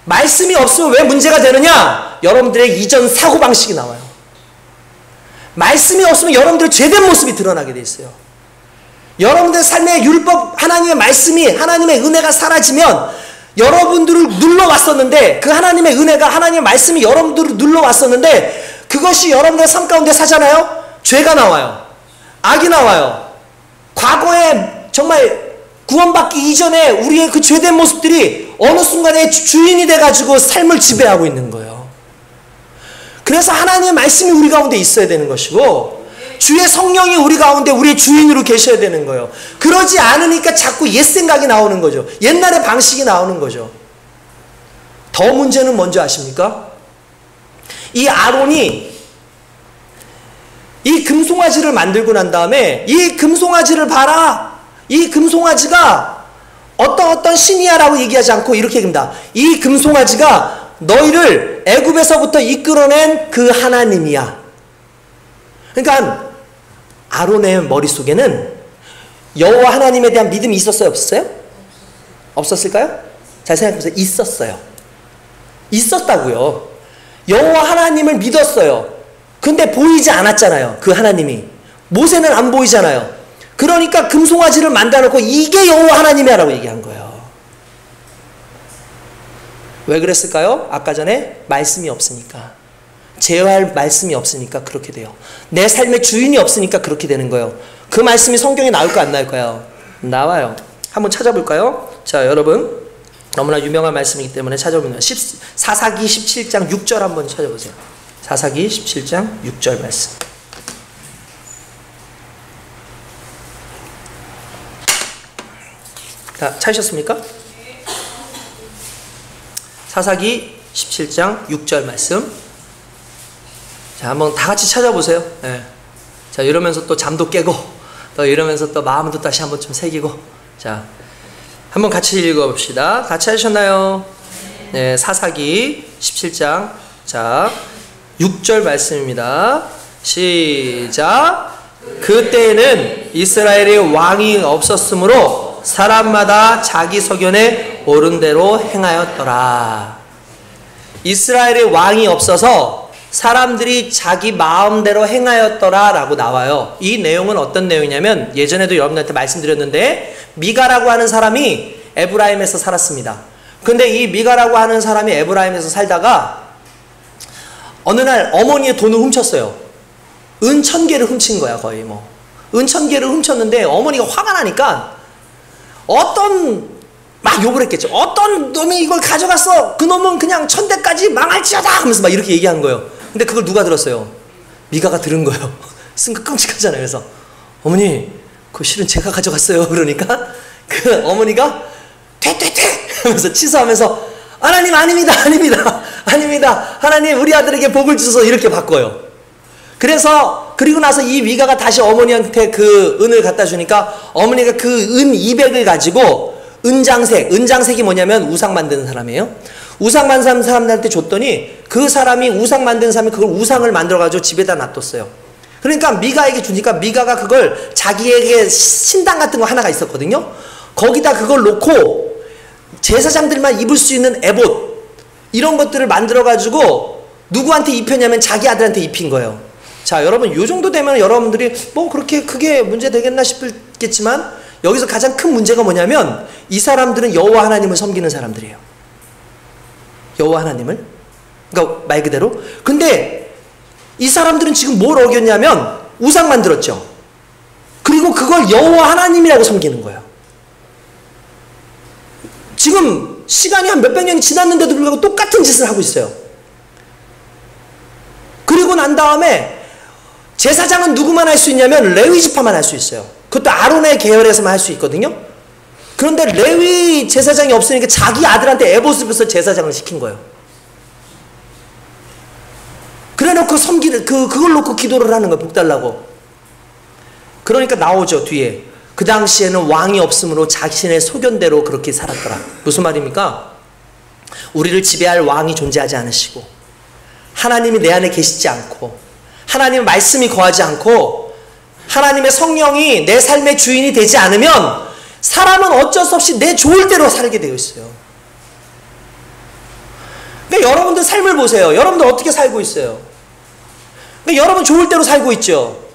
말씀이 없으면 왜 문제가 되느냐? 여러분들의 이전 사고방식이 나와요. 말씀이 없으면 여러분들의 죄된 모습이 드러나게 돼 있어요. 여러분들 삶의 율법, 하나님의 말씀이, 하나님의 은혜가 사라지면 여러분들을 눌러왔었는데, 그 하나님의 은혜가, 하나님의 말씀이 여러분들을 눌러왔었는데 그것이 여러분들의 삶 가운데 사잖아요? 죄가 나와요. 악이 나와요. 과거에 정말 구원받기 이전에 우리의 그 죄된 모습들이 어느 순간에 주인이 돼가지고 삶을 지배하고 있는 거예요. 그래서 하나님의 말씀이 우리 가운데 있어야 되는 것이고, 주의 성령이 우리 가운데 우리의 주인으로 계셔야 되는 거예요. 그러지 않으니까 자꾸 옛 생각이 나오는 거죠. 옛날의 방식이 나오는 거죠. 더 문제는 뭔지 아십니까? 이 아론이 이 금송아지를 만들고 난 다음에, 이 금송아지를 봐라, 이 금송아지가 어떤 신이야 라고 얘기하지 않고 이렇게 얘기합니다. 이 금송아지가 너희를 애굽에서부터 이끌어낸 그 하나님이야. 그러니까 아론의 머릿속에는 여호와 하나님에 대한 믿음이 있었어요, 없었어요? 없었을까요? 잘 생각해보세요. 있었어요. 있었다고요. 여호와 하나님을 믿었어요. 근데 보이지 않았잖아요, 그 하나님이. 모세는 안 보이잖아요. 그러니까 금송아지를 만들어놓고 이게 여호와 하나님이야 라고 얘기한 거예요. 왜 그랬을까요? 아까 전에 말씀이 없으니까. 제어할 말씀이 없으니까 그렇게 돼요. 내 삶의 주인이 없으니까 그렇게 되는 거예요. 그 말씀이 성경에 나올까 안 나올까요? 나와요. 한번 찾아볼까요? 자, 여러분, 너무나 유명한 말씀이기 때문에 찾아보면 사사기 17장 6절 한번 찾아보세요. 사사기 17장 6절 말씀. 다 찾으셨습니까? 사사기 17장 6절 말씀. 자, 한번 다 같이 찾아보세요. 네. 자, 이러면서 또 잠도 깨고, 또 이러면서 또 마음도 다시 한번 좀 새기고. 자, 한번 같이 읽어봅시다. 같이 하셨나요? 네, 사사기 17장. 자, 6절 말씀입니다. 시작. 그때에는 이스라엘의 왕이 없었으므로 사람마다 자기 소견에 옳은 대로 행하였더라. 이스라엘의 왕이 없어서 사람들이 자기 마음대로 행하였더라 라고 나와요. 이 내용은 어떤 내용이냐면, 예전에도 여러분들한테 말씀드렸는데, 미가라고 하는 사람이 에브라임에서 살았습니다. 근데 이 미가라고 하는 사람이 에브라임에서 살다가 어느 날 어머니의 돈을 훔쳤어요. 은 1000개를 훔친 거야, 거의 뭐. 은 1000개를 훔쳤는데 어머니가 화가 나니까 막 욕을 했겠죠. 어떤 놈이 이걸 가져갔어. 그 놈은 그냥 1000대까지 망할지어다 하면서 막 이렇게 얘기한 거예요. 근데 그걸 누가 들었어요? 미가가 들은 거예요. 쓴 거 끔찍하잖아요. 그래서 어머니, 그거 실은 제가 가져갔어요. 그러니까 그 어머니가 퇴퇴퇴 하면서 취소하면서, 하나님 아닙니다, 아닙니다, 아닙니다, 하나님 우리 아들에게 복을 주셔서, 이렇게 바꿔요. 그리고 나서 이 미가가 다시 어머니한테 그 은을 갖다 주니까 어머니가 그 은 200을 가지고 은장색이 뭐냐면 우상 만드는 사람이에요. 우상 만드는 사람들한테 줬더니 그 사람이, 우상 만드는 사람이 그걸 우상을 만들어가지고 집에다 놔뒀어요. 그러니까 미가에게 주니까 미가가 그걸, 자기에게 신당 같은 거 하나가 있었거든요. 거기다 그걸 놓고 제사장들만 입을 수 있는 에봇, 이런 것들을 만들어가지고 누구한테 입혔냐면 자기 아들한테 입힌 거예요. 자, 여러분, 요 정도 되면 여러분들이 뭐 그렇게 크게 문제 되겠나 싶겠지만, 여기서 가장 큰 문제가 뭐냐면, 이 사람들은 여호와 하나님을 섬기는 사람들이에요. 여호와 하나님을. 그러니까 말 그대로. 근데 이 사람들은 지금 뭘 어겼냐면 우상 만들었죠. 그리고 그걸 여호와 하나님이라고 섬기는 거예요. 지금 시간이 한 몇백 년이 지났는데도 불구하고 똑같은 짓을 하고 있어요. 그리고 난 다음에 제사장은 누구만 할 수 있냐면 레위 지파만 할 수 있어요. 그것도 아론의 계열에서만 할 수 있거든요. 그런데 레위 제사장이 없으니까 자기 아들한테 에봇을 줘서 제사장을 시킨 거예요. 그래 놓고 그걸 놓고 기도를 하는 거예요. 복 달라고. 그러니까 나오죠, 뒤에. 그 당시에는 왕이 없으므로 자신의 소견대로 그렇게 살았더라. 무슨 말입니까? 우리를 지배할 왕이 존재하지 않으시고, 하나님이 내 안에 계시지 않고, 하나님의 말씀이 거하지 않고, 하나님의 성령이 내 삶의 주인이 되지 않으면 사람은 어쩔 수 없이 내 좋을 대로 살게 되어 있어요. 그러니까 여러분들 삶을 보세요. 여러분들 어떻게 살고 있어요? 그러니까 여러분 좋을 대로 살고 있죠.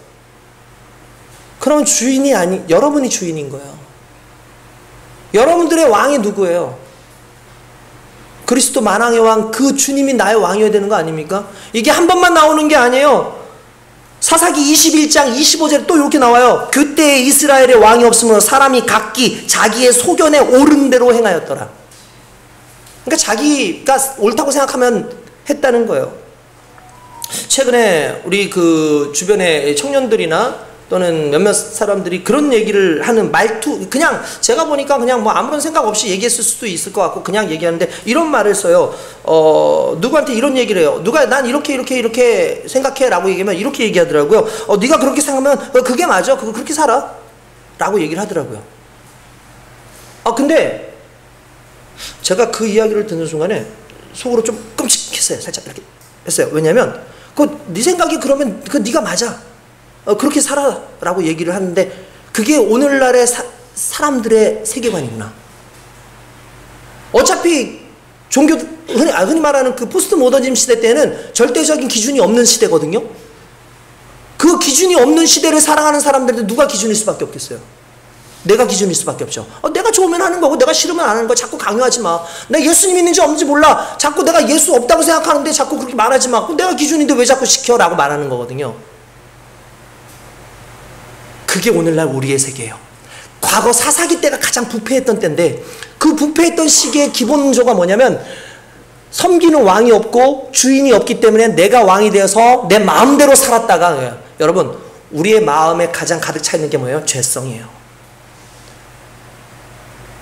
그러면 주인이 여러분이 주인인 거예요. 여러분들의 왕이 누구예요? 그리스도 만왕의 왕, 그 주님이 나의 왕이어야 되는 거 아닙니까? 이게 한 번만 나오는 게 아니에요. 사사기 21장 25절에 또 이렇게 나와요. 그때 이스라엘의 왕이 없으므로 사람이 각기 자기의 소견에 옳은 대로 행하였더라. 그러니까 자기가 옳다고 생각하면 했다는 거예요. 최근에 우리 그 주변의 청년들이나 또는 몇몇 사람들이 그런 얘기를 하는 말투, 그냥 제가 보니까 그냥 뭐 아무런 생각 없이 얘기했을 수도 있을 것 같고 그냥 얘기하는데 이런 말을 써요. 누구한테 이런 얘기를 해요. 누가 난 이렇게 생각해 라고 얘기하면 이렇게 얘기하더라고요. 네가 그렇게 생각하면 그게 맞아. 그렇게 살아 라고 얘기를 하더라고요. 근데 제가 그 이야기를 듣는 순간에 속으로 좀 끔찍했어요. 살짝 이렇게 했어요. 왜냐면 네 생각이 그러면 네가 맞아. 그렇게 살아 라고 얘기를 하는데 그게 오늘날의 사람들의 세계관이구나. 어차피 종교, 흔히 말하는 그 포스트 모더니즘 시대 때는 절대적인 기준이 없는 시대거든요. 그 기준이 없는 시대를 살아가는 사람들한테 누가 기준일 수밖에 없겠어요? 내가 기준일 수밖에 없죠. 내가 좋으면 하는 거고 내가 싫으면 안 하는 거 자꾸 강요하지 마. 내가 예수님 있는지 없는지 몰라. 자꾸 내가 예수 없다고 생각하는데 자꾸 그렇게 말하지 마. 내가 기준인데 왜 자꾸 시켜? 라고 말하는 거거든요. 그게 오늘날 우리의 세계예요. 과거 사사기 때가 가장 부패했던 때인데 그 부패했던 시기의 기본조가 뭐냐면 섬기는 왕이 없고 주인이 없기 때문에 내가 왕이 되어서 내 마음대로 살았다가 여러분 우리의 마음에 가장 가득 차 있는 게 뭐예요? 죄성이에요.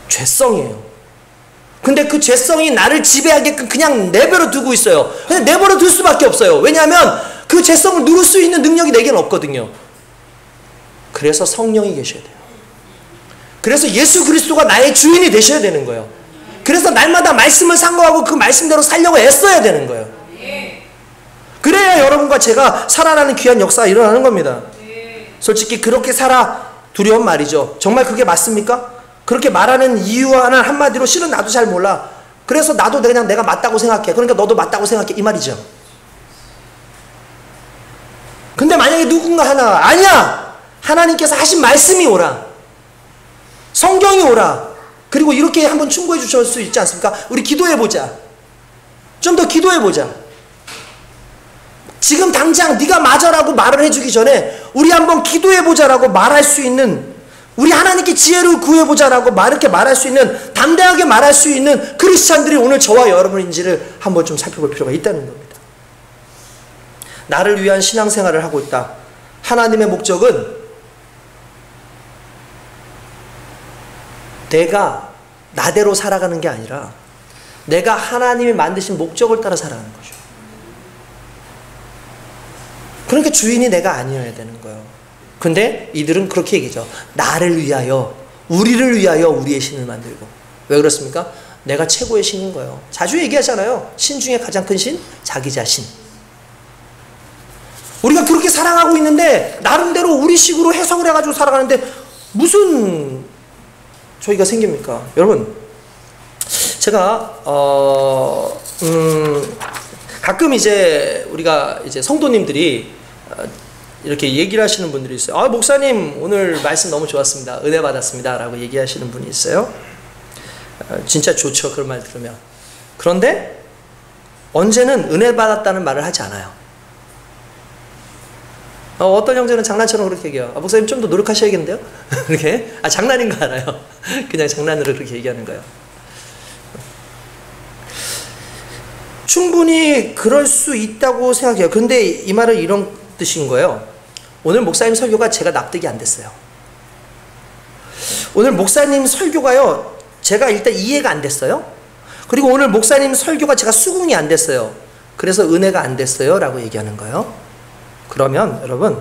죄성이에요. 근데 그 죄성이 나를 지배하게끔 그냥 내버려 두고 있어요. 그냥 내버려 둘 수밖에 없어요. 왜냐하면 그 죄성을 누를 수 있는 능력이 내게는 없거든요. 그래서 성령이 계셔야 돼요. 그래서 예수 그리스도가 나의 주인이 되셔야 되는 거예요. 그래서 날마다 말씀을 상고하고 그 말씀대로 살려고 애써야 되는 거예요. 그래야 여러분과 제가 살아나는 귀한 역사가 일어나는 겁니다. 솔직히 그렇게 살아 두려운 말이죠. 정말 그게 맞습니까? 그렇게 말하는 이유 하나 한마디로 실은 나도 잘 몰라. 그래서 나도 그냥 내가 맞다고 생각해. 그러니까 너도 맞다고 생각해. 이 말이죠. 근데 만약에 누군가 하나 아니야. 하나님께서 하신 말씀이 오라. 성경이 오라. 그리고 이렇게 한번 충고해 주실 수 있지 않습니까? 우리 기도해보자. 좀 더 해보자. 지금 당장 네가 맞아라고 말을 해주기 전에 우리 한번 기도해보자라고 말할 수 있는, 우리 하나님께 지혜를 구해보자라고 이렇게 말할 수 있는, 담대하게 말할 수 있는 크리스찬들이 오늘 저와 여러분인지를 한번 좀 살펴볼 필요가 있다는 겁니다. 나를 위한 신앙생활을 하고 있다. 하나님의 목적은 내가 나대로 살아가는 게 아니라 내가 하나님이 만드신 목적을 따라 살아가는 거죠. 그러니까 주인이 내가 아니어야 되는 거예요. 근데 이들은 그렇게 얘기죠. 나를 위하여, 우리를 위하여 우리의 신을 만들고. 왜 그렇습니까? 내가 최고의 신인 거예요. 자주 얘기하잖아요. 신 중에 가장 큰 신? 자기 자신. 우리가 그렇게 살아가고 있는데 나름대로 우리식으로 해석을 해가지고 살아가는데 무슨 저희가 생깁니까? 여러분, 제가 가끔 이제 우리가 이제 성도님들이 이렇게 얘기를 하시는 분들이 있어요. 목사님 오늘 말씀 너무 좋았습니다. 은혜 받았습니다. 라고 얘기하시는 분이 있어요. 진짜 좋죠. 그런 말 들으면. 그런데 언제는 은혜 받았다는 말을 하지 않아요. 어떤 형제는 장난처럼 그렇게 얘기해요. 목사님 좀 더 노력하셔야겠는데요? 이렇게? 장난인 거 알아요. 그냥 장난으로 그렇게 얘기하는 거예요. 충분히 그럴 수 있다고 생각해요. 근데 이 말은 이런 뜻인 거예요. 오늘 목사님 설교가 제가 납득이 안 됐어요. 오늘 목사님 설교가요, 제가 일단 이해가 안 됐어요. 그리고 오늘 목사님 설교가 제가 수긍이 안 됐어요. 그래서 은혜가 안 됐어요. 라고 얘기하는 거예요. 그러면 여러분,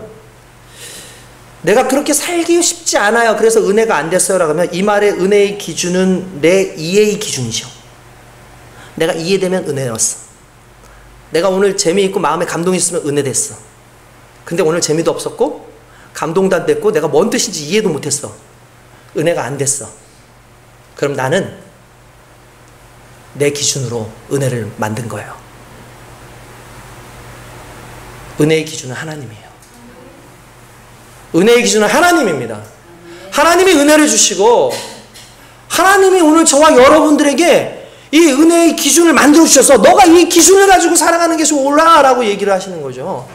내가 그렇게 살기 쉽지 않아요. 그래서 은혜가 안 됐어요. 라고 하면 이 말의 은혜의 기준은 내 이해의 기준이죠. 내가 이해되면 은혜였어. 내가 오늘 재미있고 마음에 감동이 있으면 은혜 됐어. 근데 오늘 재미도 없었고 감동도 안 됐고 내가 뭔 뜻인지 이해도 못했어. 은혜가 안 됐어. 그럼 나는 내 기준으로 은혜를 만든 거예요. 은혜의 기준은 하나님이에요. 은혜의 기준은 하나님입니다. 하나님이 은혜를 주시고 하나님이 오늘 저와 여러분들에게 이 은혜의 기준을 만들어 주셔서 너가 이 기준을 가지고 살아가는 것이 옳아라고 얘기를 하시는 거죠.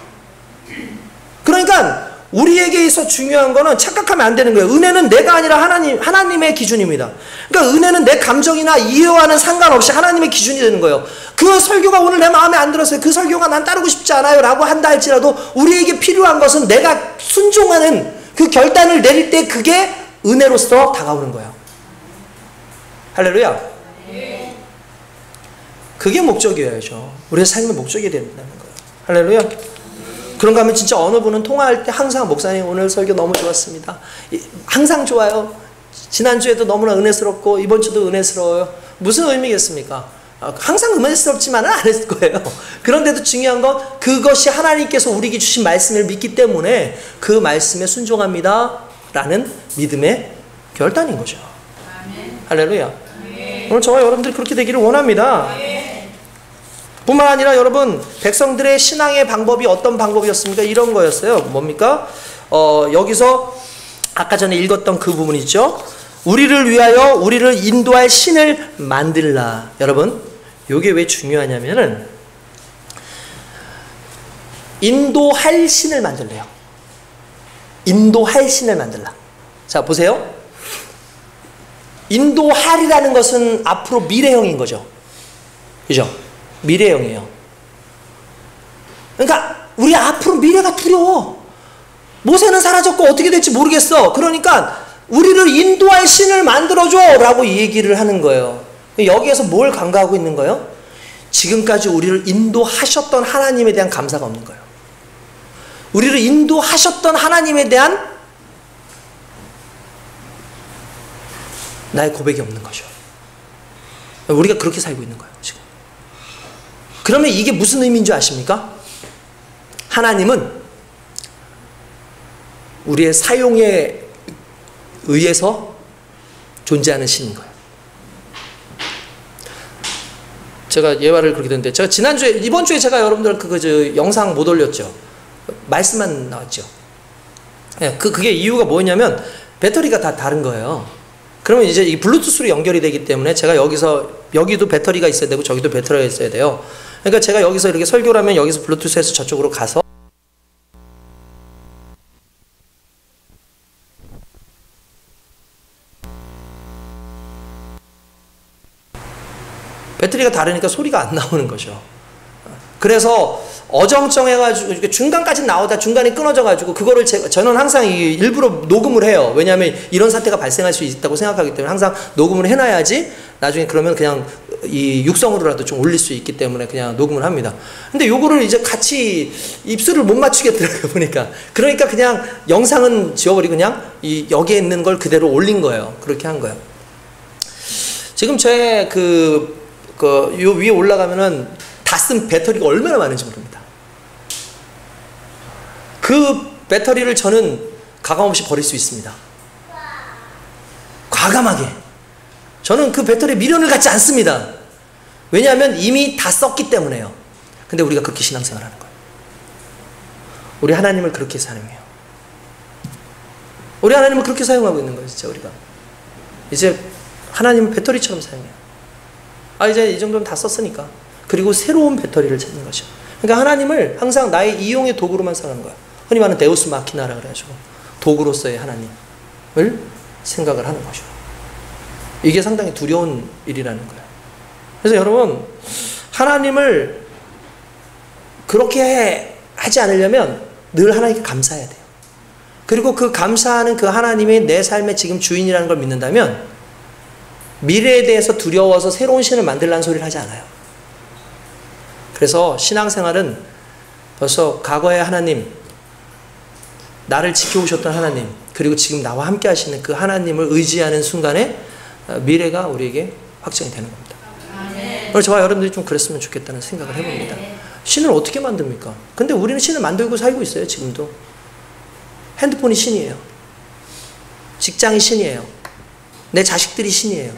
그러니까 우리에게 있어 중요한 거는 착각하면 안 되는 거예요. 은혜는 내가 아니라 하나님의 기준입니다. 그러니까 은혜는 내 감정이나 이해와는 상관없이 하나님의 기준이 되는 거예요. 그 설교가 오늘 내 마음에 안 들었어요. 그 설교가 난 따르고 싶지 않아요 라고 한다 할지라도 우리에게 필요한 것은 내가 순종하는 그 결단을 내릴 때 그게 은혜로서 다가오는 거예요. 할렐루야. 그게 목적이어야죠. 우리의 삶의 목적이 된다는 거예요. 할렐루야. 그런가 하면 진짜 어느 분은 통화할 때 항상 목사님 오늘 설교 너무 좋았습니다. 항상 좋아요. 지난주에도 너무나 은혜스럽고 이번 주도 은혜스러워요. 무슨 의미겠습니까? 항상 은혜스럽지만은 안 했을 거예요. 그런데도 중요한 건 그것이 하나님께서 우리에게 주신 말씀을 믿기 때문에 그 말씀에 순종합니다 라는 믿음의 결단인 거죠. 아멘. 할렐루야. 아멘. 오늘 저와 여러분들이 그렇게 되기를 원합니다. 아멘. 뿐만 아니라 여러분 백성들의 신앙의 방법이 어떤 방법이었습니까? 이런 거였어요. 뭡니까? 여기서 아까 전에 읽었던 그 부분 있죠? 우리를 위하여 우리를 인도할 신을 만들라. 여러분 이게 왜 중요하냐면은 인도할 신을 만들래요. 인도할 신을 만들라. 자 보세요. 인도할이라는 것은 앞으로 미래형인 거죠. 그죠? 미래형이에요. 그러니까 우리 앞으로 미래가 두려워. 모세는 사라졌고 어떻게 될지 모르겠어. 그러니까 우리를 인도할 신을 만들어줘 라고 얘기를 하는 거예요. 여기에서 뭘 간과하고 있는 거예요? 지금까지 우리를 인도하셨던 하나님에 대한 감사가 없는 거예요. 우리를 인도하셨던 하나님에 대한 나의 고백이 없는 거죠. 우리가 그렇게 살고 있는 거예요 지금. 그러면 이게 무슨 의미인 줄 아십니까? 하나님은 우리의 사용에 의해서 존재하는 신인 거예요. 제가 예화를 그렇게 듣는데 제가 지난주에 이번 주에 제가 여러분들 그 영상 못 올렸죠. 말씀만 나왔죠. 그게 이유가 뭐냐면 배터리가 다 다른 거예요. 그러면 이제 이 블루투스로 연결이 되기 때문에 제가 여기도 배터리가 있어야 되고 저기도 배터리가 있어야 돼요. 그러니까 제가 여기서 이렇게 설교를 하면 여기서 블루투스에서 저쪽으로 가서 배터리가 다르니까 소리가 안 나오는 거죠. 그래서 어정쩡해가지고 중간까지 나오다 중간에 끊어져가지고 그거를 저는 항상 일부러 녹음을 해요. 왜냐하면 이런 사태가 발생할 수 있다고 생각하기 때문에 항상 녹음을 해놔야지 나중에 그러면 그냥 이 육성으로라도 좀 올릴 수 있기 때문에 그냥 녹음을 합니다. 근데 요거를 이제 같이 입술을 못 맞추겠더라고요 보니까. 그러니까 그냥 영상은 지워버리고 그냥 여기에 있는 걸 그대로 올린 거예요. 그렇게 한 거예요. 지금 제 요 위에 올라가면은 다 쓴 배터리가 얼마나 많은지 모릅니다. 그 배터리를 저는 가감없이 버릴 수 있습니다. 과감하게. 저는 그 배터리에 미련을 갖지 않습니다. 왜냐하면 이미 다 썼기 때문에요. 근데 우리가 그렇게 신앙생활을 하는 거예요. 우리 하나님을 그렇게 사용해요. 우리 하나님을 그렇게 사용하고 있는 거예요. 진짜 우리가. 이제 하나님은 배터리처럼 사용해요. 이제 이 정도는 다 썼으니까. 그리고 새로운 배터리를 찾는 거죠. 그러니까 하나님을 항상 나의 이용의 도구로만 사는 거야. 흔히 말하는 데우스 마키나라 그래가지고 도구로서의 하나님을 생각을 하는 거죠. 이게 상당히 두려운 일이라는 거예요. 그래서 여러분 하나님을 그렇게 하지 않으려면 늘 하나님께 감사해야 돼요. 그리고 그 감사하는 그 하나님이 내 삶의 지금 주인이라는 걸 믿는다면 미래에 대해서 두려워서 새로운 신을 만들라는 소리를 하지 않아요. 그래서 신앙생활은 벌써 과거의 하나님, 나를 지켜오셨던 하나님, 그리고 지금 나와 함께 하시는 그 하나님을 의지하는 순간에 미래가 우리에게 확정이 되는 겁니다. 그래서 저와 여러분들이 좀 그랬으면 좋겠다는 생각을 해봅니다. 신을 어떻게 만듭니까? 근데 우리는 신을 만들고 살고 있어요, 지금도. 핸드폰이 신이에요. 직장이 신이에요. 내 자식들이 신이에요.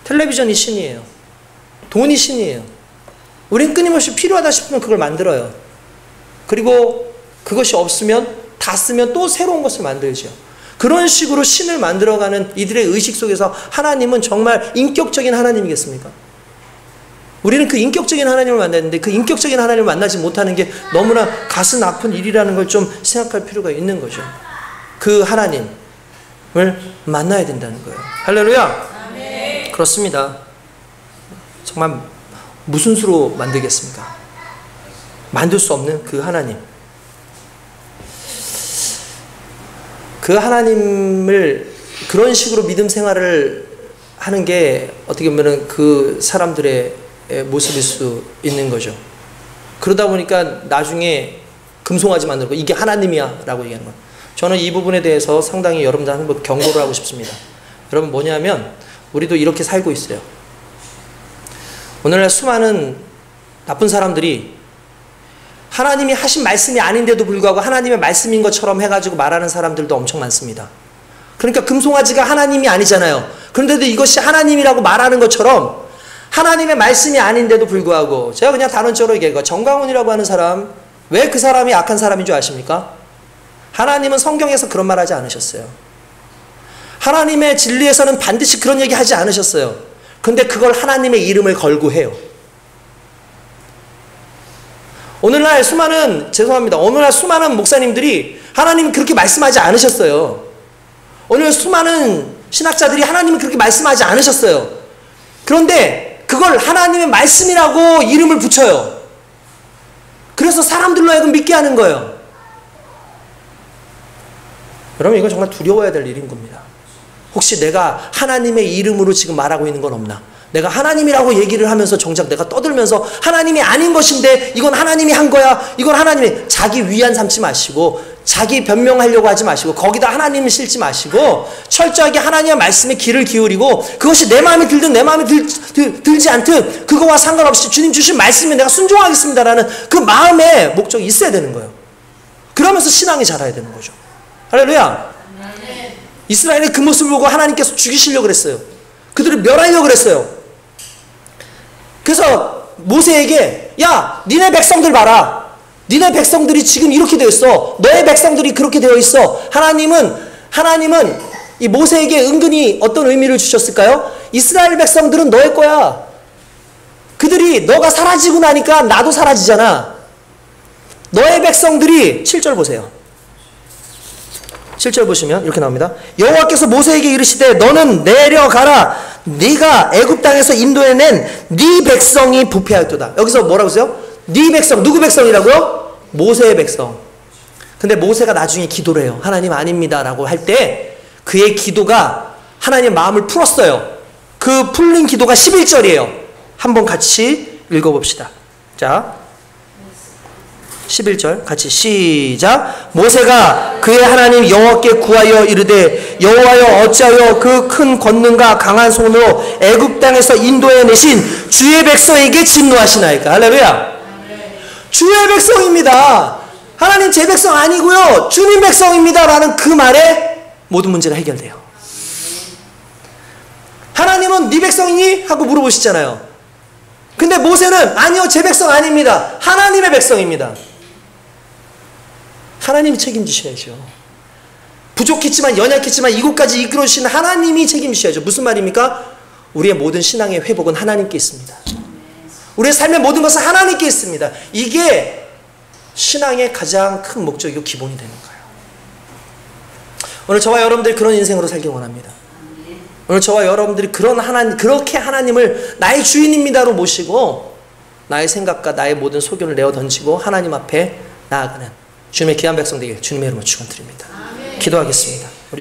텔레비전이 신이에요. 돈이 신이에요. 우린 끊임없이 필요하다 싶으면 그걸 만들어요. 그리고 그것이 없으면 다 쓰면 또 새로운 것을 만들죠. 그런 식으로 신을 만들어가는 이들의 의식 속에서 하나님은 정말 인격적인 하나님이겠습니까? 우리는 그 인격적인 하나님을 만났는데 그 인격적인 하나님을 만나지 못하는 게 너무나 가슴 아픈 일이라는 걸 좀 생각할 필요가 있는 거죠. 그 하나님을 만나야 된다는 거예요. 할렐루야. 아멘. 그렇습니다. 정말 무슨 수로 만들겠습니까? 만들 수 없는 그 하나님. 그 하나님을 그런 식으로 믿음 생활을 하는 게 어떻게 보면 그 사람들의 모습일 수 있는 거죠. 그러다 보니까 나중에 금송아지 만들고 이게 하나님이야 라고 얘기하는 거예요. 저는 이 부분에 대해서 상당히 여러분들한테 한번 경고를 하고 싶습니다. 여러분 뭐냐면 우리도 이렇게 살고 있어요. 오늘날 수많은 나쁜 사람들이 하나님이 하신 말씀이 아닌데도 불구하고 하나님의 말씀인 것처럼 해가지고 말하는 사람들도 엄청 많습니다. 그러니까 금송아지가 하나님이 아니잖아요. 그런데도 이것이 하나님이라고 말하는 것처럼 하나님의 말씀이 아닌데도 불구하고 제가 그냥 단언적으로 얘기해요. 정광훈이라고 하는 사람, 왜 그 사람이 악한 사람인 줄 아십니까? 하나님은 성경에서 그런 말 하지 않으셨어요. 하나님의 진리에서는 반드시 그런 얘기 하지 않으셨어요. 근데 그걸 하나님의 이름을 걸고 해요. 오늘날 수많은 목사님들이 하나님 그렇게 말씀하지 않으셨어요. 오늘 수많은 신학자들이 하나님은 그렇게 말씀하지 않으셨어요. 그런데 그걸 하나님의 말씀이라고 이름을 붙여요. 그래서 사람들로 하여금 믿게 하는 거예요. 여러분 이건 정말 두려워야 될 일인 겁니다. 혹시 내가 하나님의 이름으로 지금 말하고 있는 건 없나? 내가 하나님이라고 얘기를 하면서 정작 내가 떠들면서 하나님이 아닌 것인데 이건 하나님이 한 거야. 이건 하나님이 자기 위안 삼지 마시고 자기 변명하려고 하지 마시고 거기다 하나님을 싣지 마시고 철저하게 하나님의 말씀에 귀를 기울이고 그것이 내 마음에 들든 내 마음에 들지 않든 그거와 상관없이 주님 주신 말씀에 내가 순종하겠습니다라는 그 마음의 목적이 있어야 되는 거예요. 그러면서 신앙이 자라야 되는 거죠. 할렐루야. 이스라엘의 그 모습을 보고 하나님께서 죽이시려고 그랬어요. 그들을 멸하려고 그랬어요. 그래서 모세에게 야 니네 백성들 봐라. 니네 백성들이 지금 이렇게 되어 있어. 너의 백성들이 그렇게 되어 있어. 하나님은 이 모세에게 은근히 어떤 의미를 주셨을까요? 이스라엘 백성들은 너의 거야. 그들이 너가 사라지고 나니까 나도 사라지잖아. 너의 백성들이 7절 보세요. 7절 보시면 이렇게 나옵니다. 여호와께서 모세에게 이르시되 너는 내려가라. 네가 애굽 땅에서 인도해낸 네 백성이 부패하였도다. 여기서 뭐라고 써요? 네 백성. 누구 백성이라고요? 모세의 백성. 근데 모세가 나중에 기도를 해요. 하나님 아닙니다 라고 할 때 그의 기도가 하나님의 마음을 풀었어요. 그 풀린 기도가 11절이에요. 한번 같이 읽어봅시다. 자 11절 같이 시작. 모세가 그의 하나님 여호와께 구하여 이르되 여호와여 어찌하여 그 큰 권능과 강한 손으로 애굽 땅에서 인도해내신 주의 백성에게 진노하시나이까. 할렐루야. 주의 백성입니다. 하나님 제 백성 아니고요 주님 백성입니다 라는 그 말에 모든 문제가 해결돼요. 하나님은 네 백성이니? 하고 물어보시잖아요. 근데 모세는 아니요 제 백성 아닙니다. 하나님의 백성입니다. 하나님이 책임지셔야죠. 부족했지만 연약했지만 이곳까지 이끌어주신 하나님이 책임지셔야죠. 무슨 말입니까? 우리의 모든 신앙의 회복은 하나님께 있습니다. 우리의 삶의 모든 것은 하나님께 있습니다. 이게 신앙의 가장 큰 목적이고 기본이 되는 거예요. 오늘 저와 여러분들이 그런 인생으로 살기 원합니다. 오늘 저와 여러분들이 그렇게 하나님을 나의 주인입니다로 모시고 나의 생각과 나의 모든 소견을 내어 던지고 하나님 앞에 나아가는 주님의 귀한 백성 되길 주님의 이름으로 축원드립니다. 기도하겠습니다.